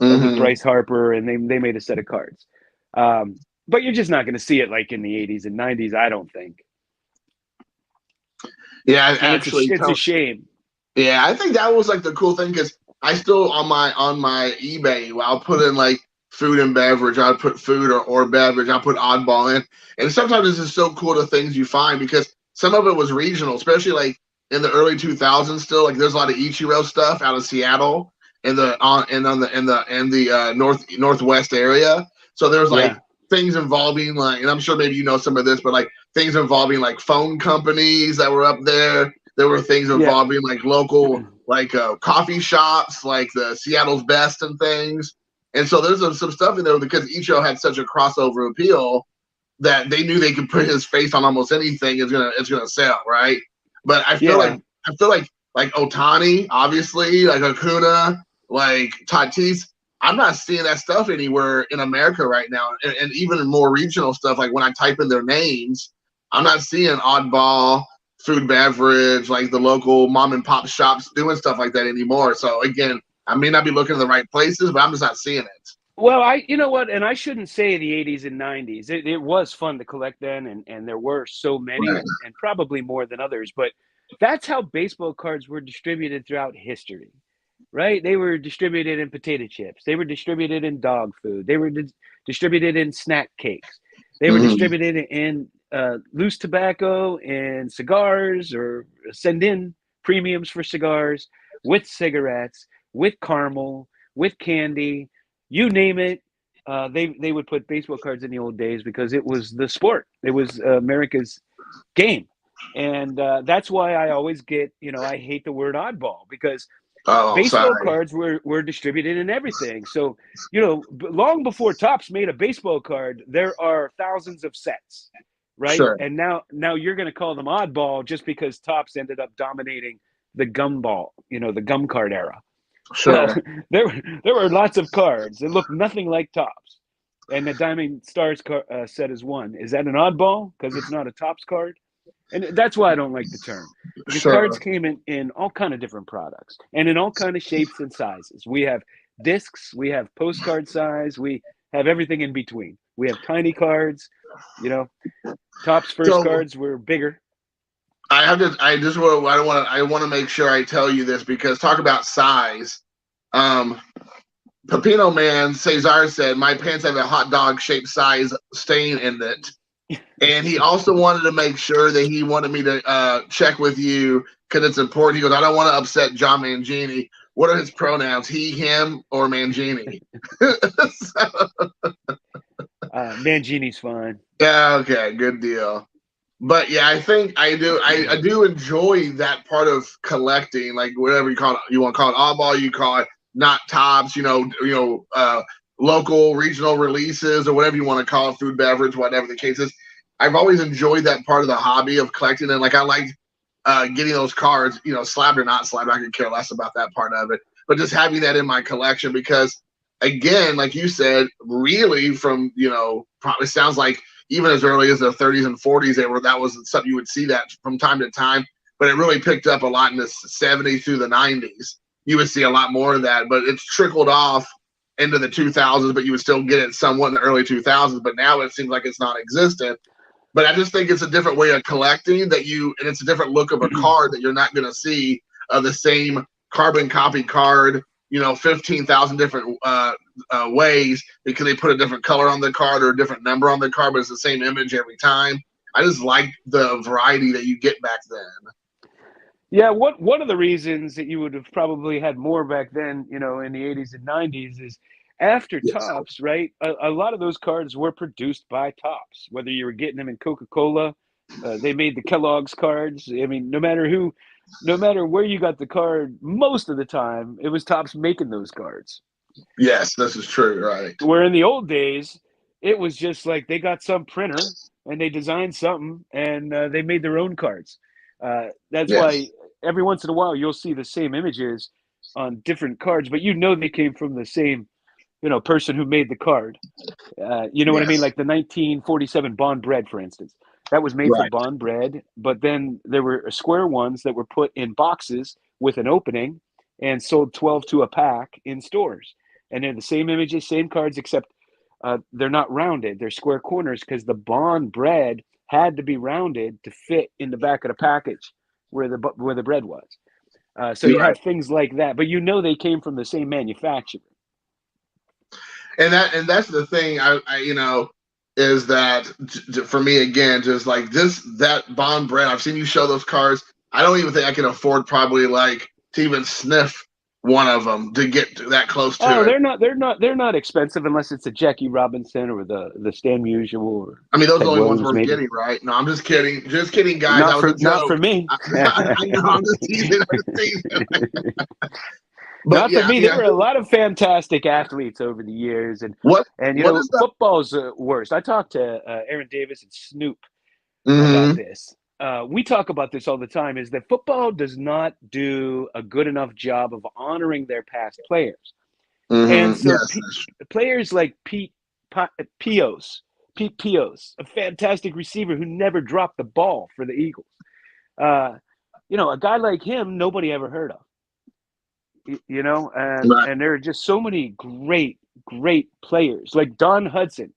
with Hmm. Bryce Harper, and they made a set of cards. But you're just not going to see it like in the 80s and 90s, I don't think. Yeah, And actually, it's a shame. yeah, I think that was like the cool thing because I still on my eBay, I'll put in like food and beverage. I'll put food or beverage. I'll put Oddball in, and sometimes it's just so cool the things you find because some of it was regional, especially like in the early 2000s. Still, like there's a lot of Ichiro stuff out of Seattle in the northwest area. So there's like Yeah. things involving like, and I'm sure maybe you know some of this, but like things involving like phone companies that were up there. There were things Yeah. involving like local like coffee shops, like the Seattle's Best and things. And so there's some stuff in there because Icho had such a crossover appeal that they knew they could put his face on almost anything. It's gonna sell, right? But Yeah. I feel like Otani, obviously, like Acuna, like Tatis. I'm not seeing that stuff anywhere in America right now, and even more regional stuff. Like when I type in their names, I'm not seeing Oddball, food beverage, like the local mom and pop shops doing stuff like that anymore. So again, I may not be looking in the right places, but I'm just not seeing it. Well, you know what, and I shouldn't say the 80s and 90s. It was fun to collect then, and there were so many, Right. and probably more than others. But that's how baseball cards were distributed throughout history, right? They were distributed in potato chips. They were distributed in dog food. They were distributed in snack cakes. They were Mm-hmm. distributed in loose tobacco and cigars, or send in premiums for cigars with cigarettes, with caramel, with candy, you name it. They would put baseball cards in the old days because it was the sport. It was America's game, and that's why I always get, I hate the word oddball, because Oh, baseball sorry. cards were distributed in everything. So, long before Topps made a baseball card, there are thousands of sets, right? Sure. And now you're going to call them oddball just because Topps ended up dominating the gumball, the gum card era. Well, Sure. there were lots of cards that looked nothing like Topps, and the Diamond Stars set is one. Is that an oddball because it's not a Topps card? And that's why I don't like the term, because cards Sure. came in all kind of different products and in all kind of shapes and sizes. We have discs, we have postcard size, we have everything in between. We have tiny cards, you know. Topps first So cards were bigger. I want to make sure I tell you this because talk about size. Um, Pepino Man Cesar said my pants have a hot dog shaped size stain in it, and he also wanted to make sure that he wanted me to check with you because it's important. He goes, I don't want to upset John Mangini. What are his pronouns? He, him, or Mangini? So, Mangini's fine. yeah, okay, good deal. But yeah, I think I do enjoy that part of collecting, like whatever you call it. You want to call it oddball, you call it not tops, local regional releases or whatever you want to call it, food beverage, whatever the case is. I've always enjoyed that part of the hobby of collecting, and like I like getting those cards, slabbed or not slabbed. I could care less about that part of it, but just having that in my collection because, again, like you said, really from probably sounds like even as early as the 30s and 40s, that was something you would see that from time to time, but it really picked up a lot in the 70s through the 90s. You would see a lot more of that, but it's trickled off into the 2000s, but you would still get it somewhat in the early 2000s, but now it seems like it's non-existent. But I just think it's a different way of collecting and it's a different look of a card that you're not going to see the same carbon copy card, 15,000 different ways because they put a different color on the card or a different number on the card, but it's the same image every time. I just like the variety that you get back then. Yeah, one of the reasons that you would have probably had more back then, in the 80s and 90s, is after Yes. Topps, right? A lot of those cards were produced by Topps, whether you were getting them in Coca-Cola, they made the Kellogg's cards. I mean, no matter where you got the card, most of the time it was Topps making those cards. Yes, this is true, right? Where in the old days, it was just like they got some printer and they designed something and they made their own cards. That's Yes. why every once in a while you'll see the same images on different cards, but they came from the same person who made the card. You know what I mean? Yes. Like the 1947 Bond Bread, for instance, that was made for Right. Bond Bread, but then there were square ones that were put in boxes with an opening and sold 12 to a pack in stores. and they're the same images, same cards, except they're not rounded. They're square corners because the Bond bread had to be rounded to fit in the back of the package where the bread was. So you Right. have things like that, but they came from the same manufacturer. And that's the thing. Is that for me again, just like that Bond bread. I've seen you show those cards. I don't even think I can afford probably like to even sniff one of them to get that close to it. They're not expensive unless it's a Jackie Robinson or the Stan Musial or I mean, those are Ted the only ones Williams, worth maybe. getting, right? No, I'm just kidding. Just kidding, guys. That was a Not for joke. me. I know. I'm just teasing. But Not for me. There were a lot of fantastic athletes over the years, and what is that? football's worst. I talked to Aaron Davis and Snoop about Mm-hmm. this. We talk about this all the time. Is that football does not do a good enough job of honoring their past players, and Mm-hmm. so Yes. players like Pete Pios, a fantastic receiver who never dropped the ball for the Eagles. A guy like him, nobody ever heard of. Right. And there are just so many great players like Don Hudson.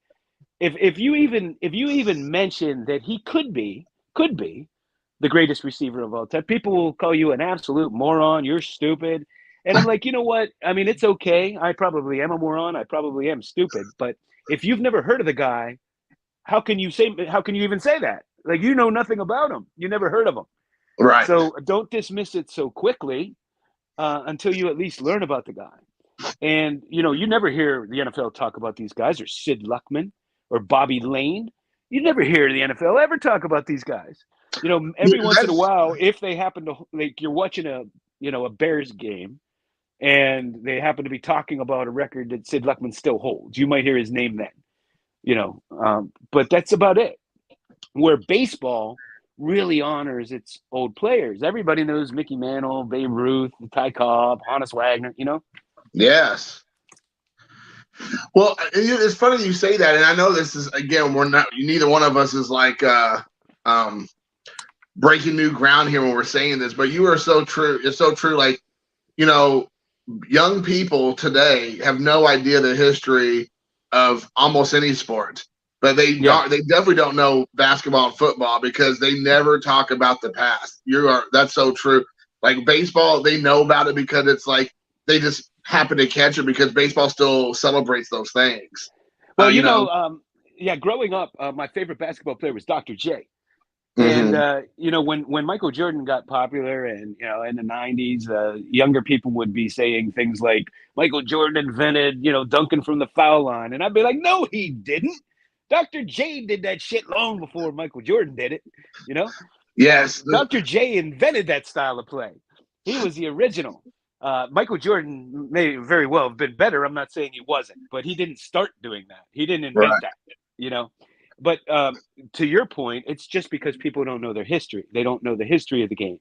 If you even mention that he could be the greatest receiver of all time, people will call you an absolute moron. You're stupid. And I'm like, you know what? I mean, it's okay. I probably am a moron. I probably am stupid. But if you've never heard of the guy, how can you even say that? Like, you know nothing about him. You never heard of him. Right. So don't dismiss it so quickly. Until you at least learn about the guy. And, you never hear the NFL talk about these guys, or Sid Luckman or Bobby Lane. You never hear the NFL ever talk about these guys. Every once in a while, if they happen to, like, you're watching a Bears game and they happen to be talking about a record that Sid Luckman still holds, you might hear his name then, but that's about it. Where baseball really honors its old players. Everybody knows Mickey Mantle, Babe Ruth, Ty Cobb, Honus Wagner, Yes. Well, it's funny you say that, and I know this is, again, neither one of us is like breaking new ground here when we're saying this, but you are so true. It's so true. Like, young people today have no idea the history of almost any sport. But they definitely don't know basketball and football because they never talk about the past. That's so true. Like baseball, they know about it because it's like they just happen to catch it because baseball still celebrates those things. Well, growing up, my favorite basketball player was Dr. J. Mm-hmm. And when Michael Jordan got popular, and in the '90s, younger people would be saying things like Michael Jordan invented dunking from the foul line, and I'd be like, no, he didn't. Dr. J did that shit long before Michael Jordan did it, Yes. Dr. J invented that style of play. He was the original. Michael Jordan may very well have been better. I'm not saying he wasn't, but he didn't start doing that. He didn't invent that, But to your point, it's just because people don't know their history. They don't know the history of the games.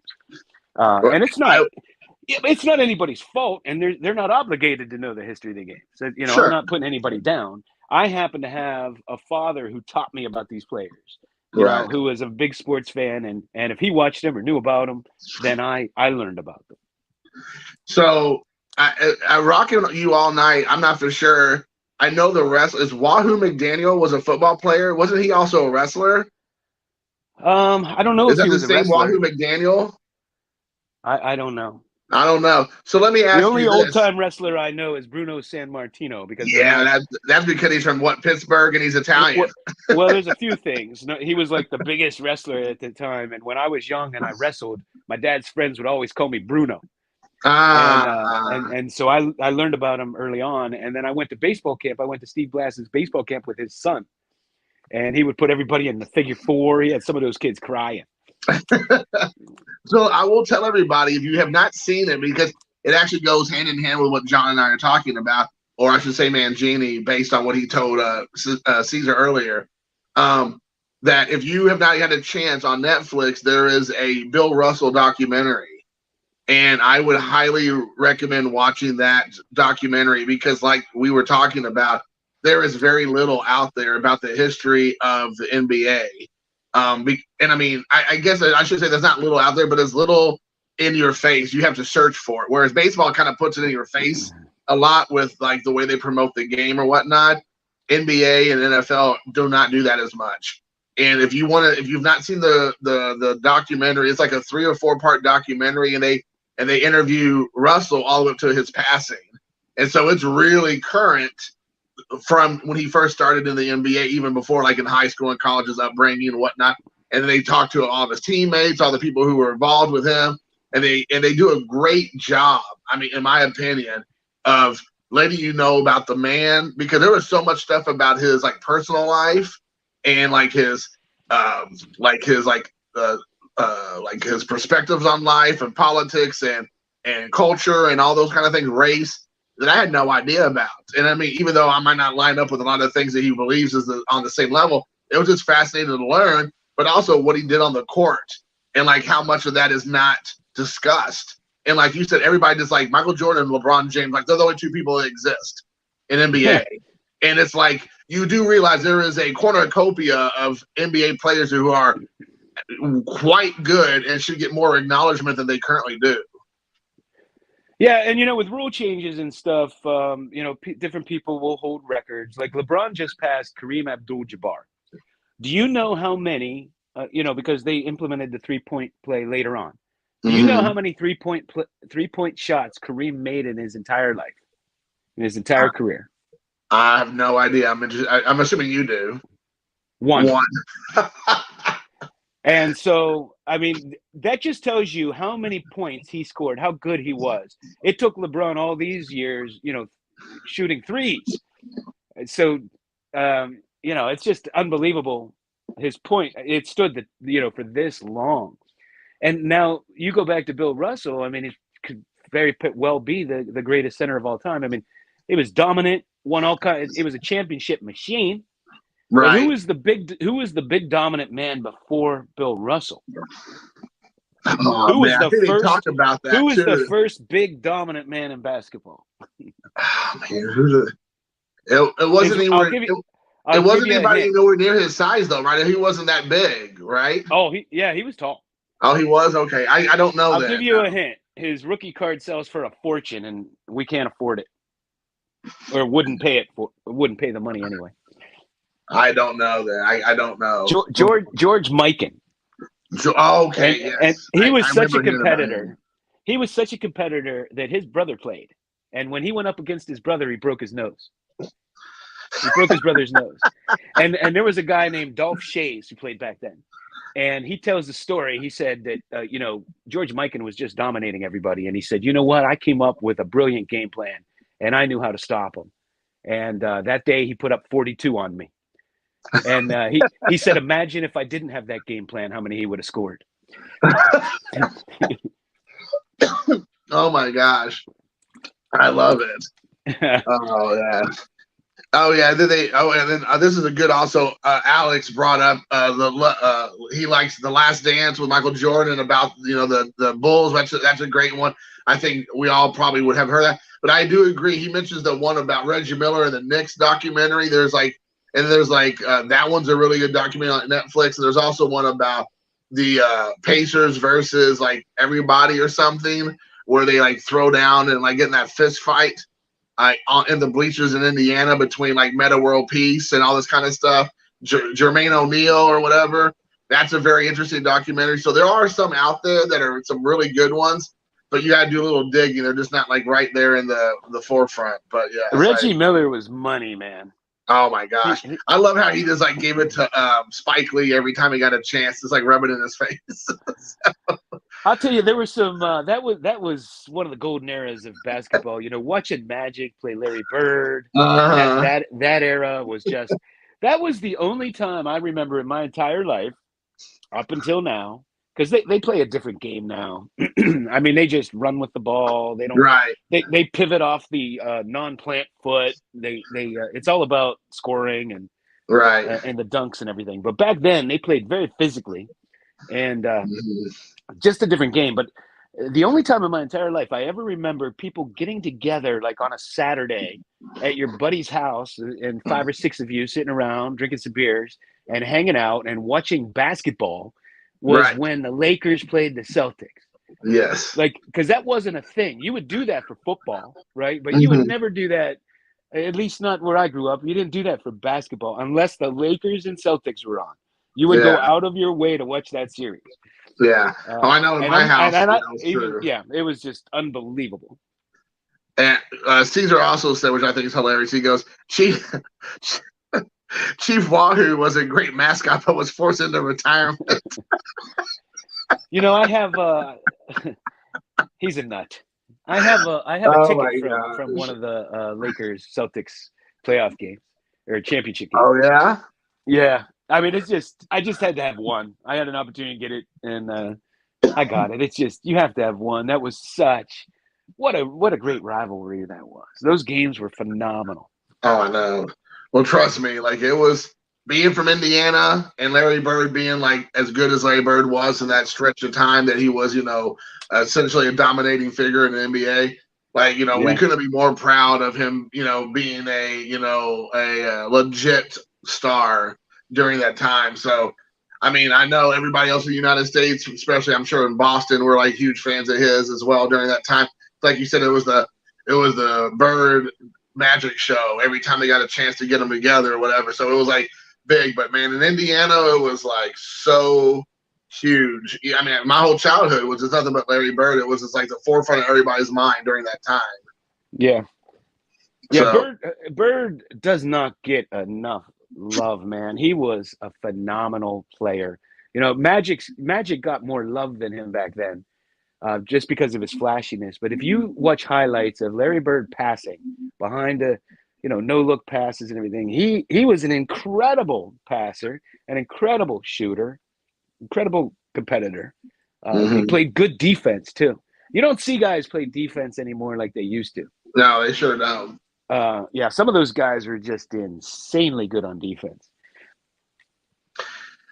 And it's not anybody's fault, and they're not obligated to know the history of the game. So, Sure. I'm not putting anybody down. I happen to have a father who taught me about these players, who was a big sports fan, and if he watched them or knew about them, then I learned about them. So I rocking you all night. I'm not for sure. I know the wrestler is Wahoo McDaniel was a football player. Wasn't he also a wrestler? I don't know if he was the same Wahoo McDaniel. I don't know. I don't know. So let me ask you. The only old-time wrestler I know is Bruno Sammartino because that's because he's from Pittsburgh and he's Italian. Well, there's a few things. No, he was like the biggest wrestler at the time, and when I was young and I wrestled, my dad's friends would always call me Bruno. And so I learned about him early on, and then I went to baseball camp. I went to Steve Blass's baseball camp with his son, and he would put everybody in the figure four. He had some of those kids crying. So I will tell everybody, if you have not seen it, because it actually goes hand in hand with what John and I are talking about, or I should say Mangini, based on what he told Caesar earlier, that if you have not had a chance on Netflix, there is a Bill Russell documentary. And I would highly recommend watching that documentary because, like we were talking about, there is very little out there about the history of the NBA. And I mean, I guess I should say there's not little out there, but there's little in your face. You have to search for it. Whereas baseball kind of puts it in your face a lot with like the way they promote the game or whatnot. NBA and NFL do not do that as much. And if you've not seen the documentary, it's like a 3 or 4 part documentary, and they interview Russell all the way up to his passing, and so it's really current from when he first started in the NBA, even before like in high school and college's upbringing and whatnot. And they talk to all of his teammates, all the people who were involved with him, and they do a great job. I mean, in my opinion, of letting you know about the man, because there was so much stuff about his like personal life and like his his perspectives on life and politics and culture and all those kind of things, race, that I had no idea about. And I mean, even though I might not line up with a lot of things that he believes is on the same level, it was just fascinating to learn, but also what he did on the court and like how much of that is not discussed. And like you said, everybody just like Michael Jordan and LeBron James, like they're the only 2 people that exist in NBA. And it's like, you do realize there is a cornucopia of NBA players who are quite good and should get more acknowledgement than they currently do. Yeah, and with rule changes and stuff, different people will hold records. Like LeBron just passed Kareem Abdul-Jabbar. Do you know how many? Because they implemented the 3-point play later on. Do you know how many 3-point shots Kareem made in his entire life, in his entire career? I have no idea. I'm assuming you do. One. And so, I mean, that just tells you how many points he scored, how good he was. It took LeBron all these years, shooting threes. So, it's just unbelievable. His point, it stood for this long. And now you go back to Bill Russell. I mean, it could very well be the greatest center of all time. I mean, it was dominant, won all kinds. It was a championship machine. Right. But who was the big dominant man before Bill Russell? Who was the first big dominant man in basketball? Oh, man, it wasn't anywhere. It wasn't anybody nowhere near his size though, right? He wasn't that big, right? Oh, he was tall. Oh, he was? Okay. I don't know that. I'll give you a hint. His rookie card sells for a fortune, and we can't afford it, or wouldn't pay the money anyway. I don't know that. I don't know. George Mikan. Okay, yes. And he was such a competitor. He was such a competitor that his brother played. And when he went up against his brother, he broke his nose. He broke his brother's nose. And there was a guy named Dolph Shays who played back then. And he tells the story. He said that, George Mikan was just dominating everybody. And he said, you know what? I came up with a brilliant game plan, and I knew how to stop him. And that day he put up 42 on me. And he said, imagine if I didn't have that game plan, how many he would have scored. Oh, my gosh. I love it. Oh, yeah. Oh yeah, and then this is a good. Also, Alex brought up he likes The Last Dance with Michael Jordan about the Bulls. That's a great one. I think we all probably would have heard that. But I do agree. He mentions the one about Reggie Miller and the Knicks documentary. There's that one's a really good documentary on Netflix. And there's also one about the Pacers versus like everybody or something, where they like throw down and like get in that fist fight. In the bleachers in Indiana between like Meta World Peace and all this kind of stuff, Jermaine O'Neal or whatever. That's a very interesting documentary. So there are some out there that are some really good ones, but you got to do a little digging. They're just not like right there in the forefront. But yeah, Reggie Miller was money, man. Oh my gosh, I love how he just like gave it to Spike Lee every time he got a chance, just like rub it in his face. I'll tell you, there was some that was one of the golden eras of basketball. Watching Magic play Larry Bird, that era was just that was the only time I remember in my entire life up until now, because they play a different game now. I mean, they just run with the ball. They don't. Right. They pivot off the non-plant foot. They it's all about scoring and and the dunks and everything. But back then, they played very physically, and just a different game. But the only time in my entire life I ever remember people getting together, like on a Saturday at your buddy's house, and 5 or 6 of you sitting around drinking some beers and hanging out and watching basketball, was when the Lakers played the Celtics. Yes. Like, because that wasn't a thing. You would do that for football, right? But you would Mhm. never do that, at least not where I grew up. You didn't do that for basketball unless the Lakers and Celtics were on. You would Yeah. go out of your way to watch that series. Yeah. Oh, I know in my house and I that was even true. yeah, it was just unbelievable. And Caesar also said, which I think is hilarious, he goes, Chief Wahoo was a great mascot, but was forced into retirement. You know, I have he's a nut. I have a Oh ticket my from one gosh. of the Lakers Celtics playoff games or championship game. Oh yeah. Yeah, I mean, I just had to have one. I had an opportunity to get it, and I got it. It's just you have to have one. That was what a great rivalry that was. Those games were phenomenal. Oh, I know. Well, trust me, like it was being from Indiana and Larry Bird being like as good as Larry Bird was in that stretch of time that he was, essentially a dominating figure in the NBA. Like, we Yeah, couldn't be more proud of him, being a legit star during that time. So, I mean, I know everybody else in the United States, especially I'm sure in Boston, were like huge fans of his as well during that time. Like you said, it was the Bird Magic show every time they got a chance to get them together or whatever. So it was like big, but man, in Indiana, it was like so huge. I mean, my whole childhood was just nothing but Larry Bird. It was just like the forefront of everybody's mind during that time. yeah, yeah. So Bird does not get enough love, man. He was a phenomenal player. You know, Magic got more love than him back then, just because of his flashiness. But if you watch highlights of Larry Bird passing behind the, no look passes and everything, he was an incredible passer, an incredible shooter, incredible competitor. He mhm. played good defense too. You don't see guys play defense anymore like they used to. No, they sure don't. Yeah, some of those guys are just insanely good on defense.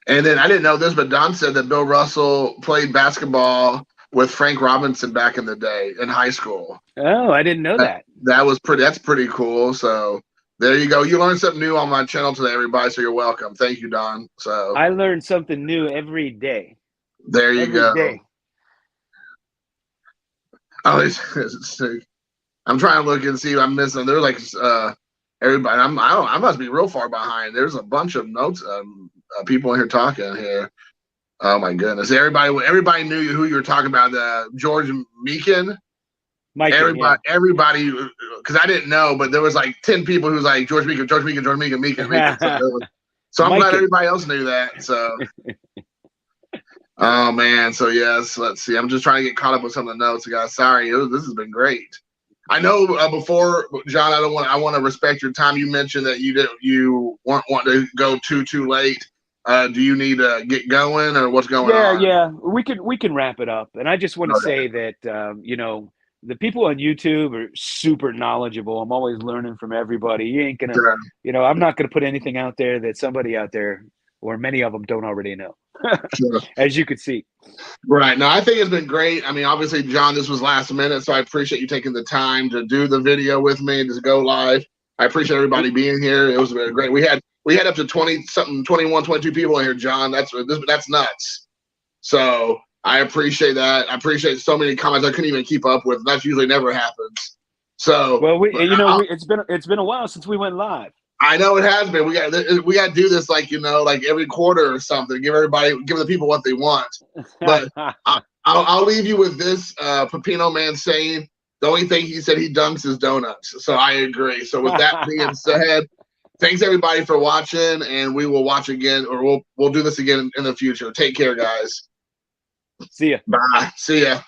And then I didn't know this, but Don said that Bill Russell played basketball with Frank Robinson back in the day in high school. Oh, I didn't know that. That's pretty cool. So there you go. You learned something new on my channel today, everybody. So you're welcome. Thank you, Don. So I learned something new every day. there you Every go. day. Oh, I'm trying to look and see if I'm missing. There's like everybody. I must be real far behind. There's a bunch of notes. People in here talking here. Oh my goodness! Everybody knew who you were talking about. George Meekin. Everybody, because I didn't know, but there was like 10 people who was like George Meekin, George Meekin, George Meekin, Meekin. So I'm glad everybody else knew that. So, oh man. So yes, let's see. I'm just trying to get caught up with some of the notes, guys. Sorry, this has been great. I know before, John, I want to respect your time. You mentioned that you weren't wanting to go too late. Do you need to get going, or what's going on? Yeah. We can wrap it up. And I just want to say that the people on YouTube are super knowledgeable. I'm always learning from everybody. You ain't gonna, I'm not gonna put anything out there that somebody out there or many of them don't already know. Sure. As you could see. Right. No, I think it's been great. I mean, obviously, John, this was last minute, so I appreciate you taking the time to do the video with me and just go live. I appreciate everybody being here. It was great. We had up to 20 something, 21, 22 people in here, John. That's nuts. So I appreciate that. I appreciate so many comments I couldn't even keep up with. That usually never happens. So well, it's been a while since we went live. I know it has been. We got to do this like every quarter or something. Give the people what they want. But I'll leave you with this Pepino man saying the only thing he said he dunks is donuts. So I agree. So with that being said, thanks everybody for watching, and we will watch again, or we'll do this again in the future. Take care, guys. See ya. Bye. See ya.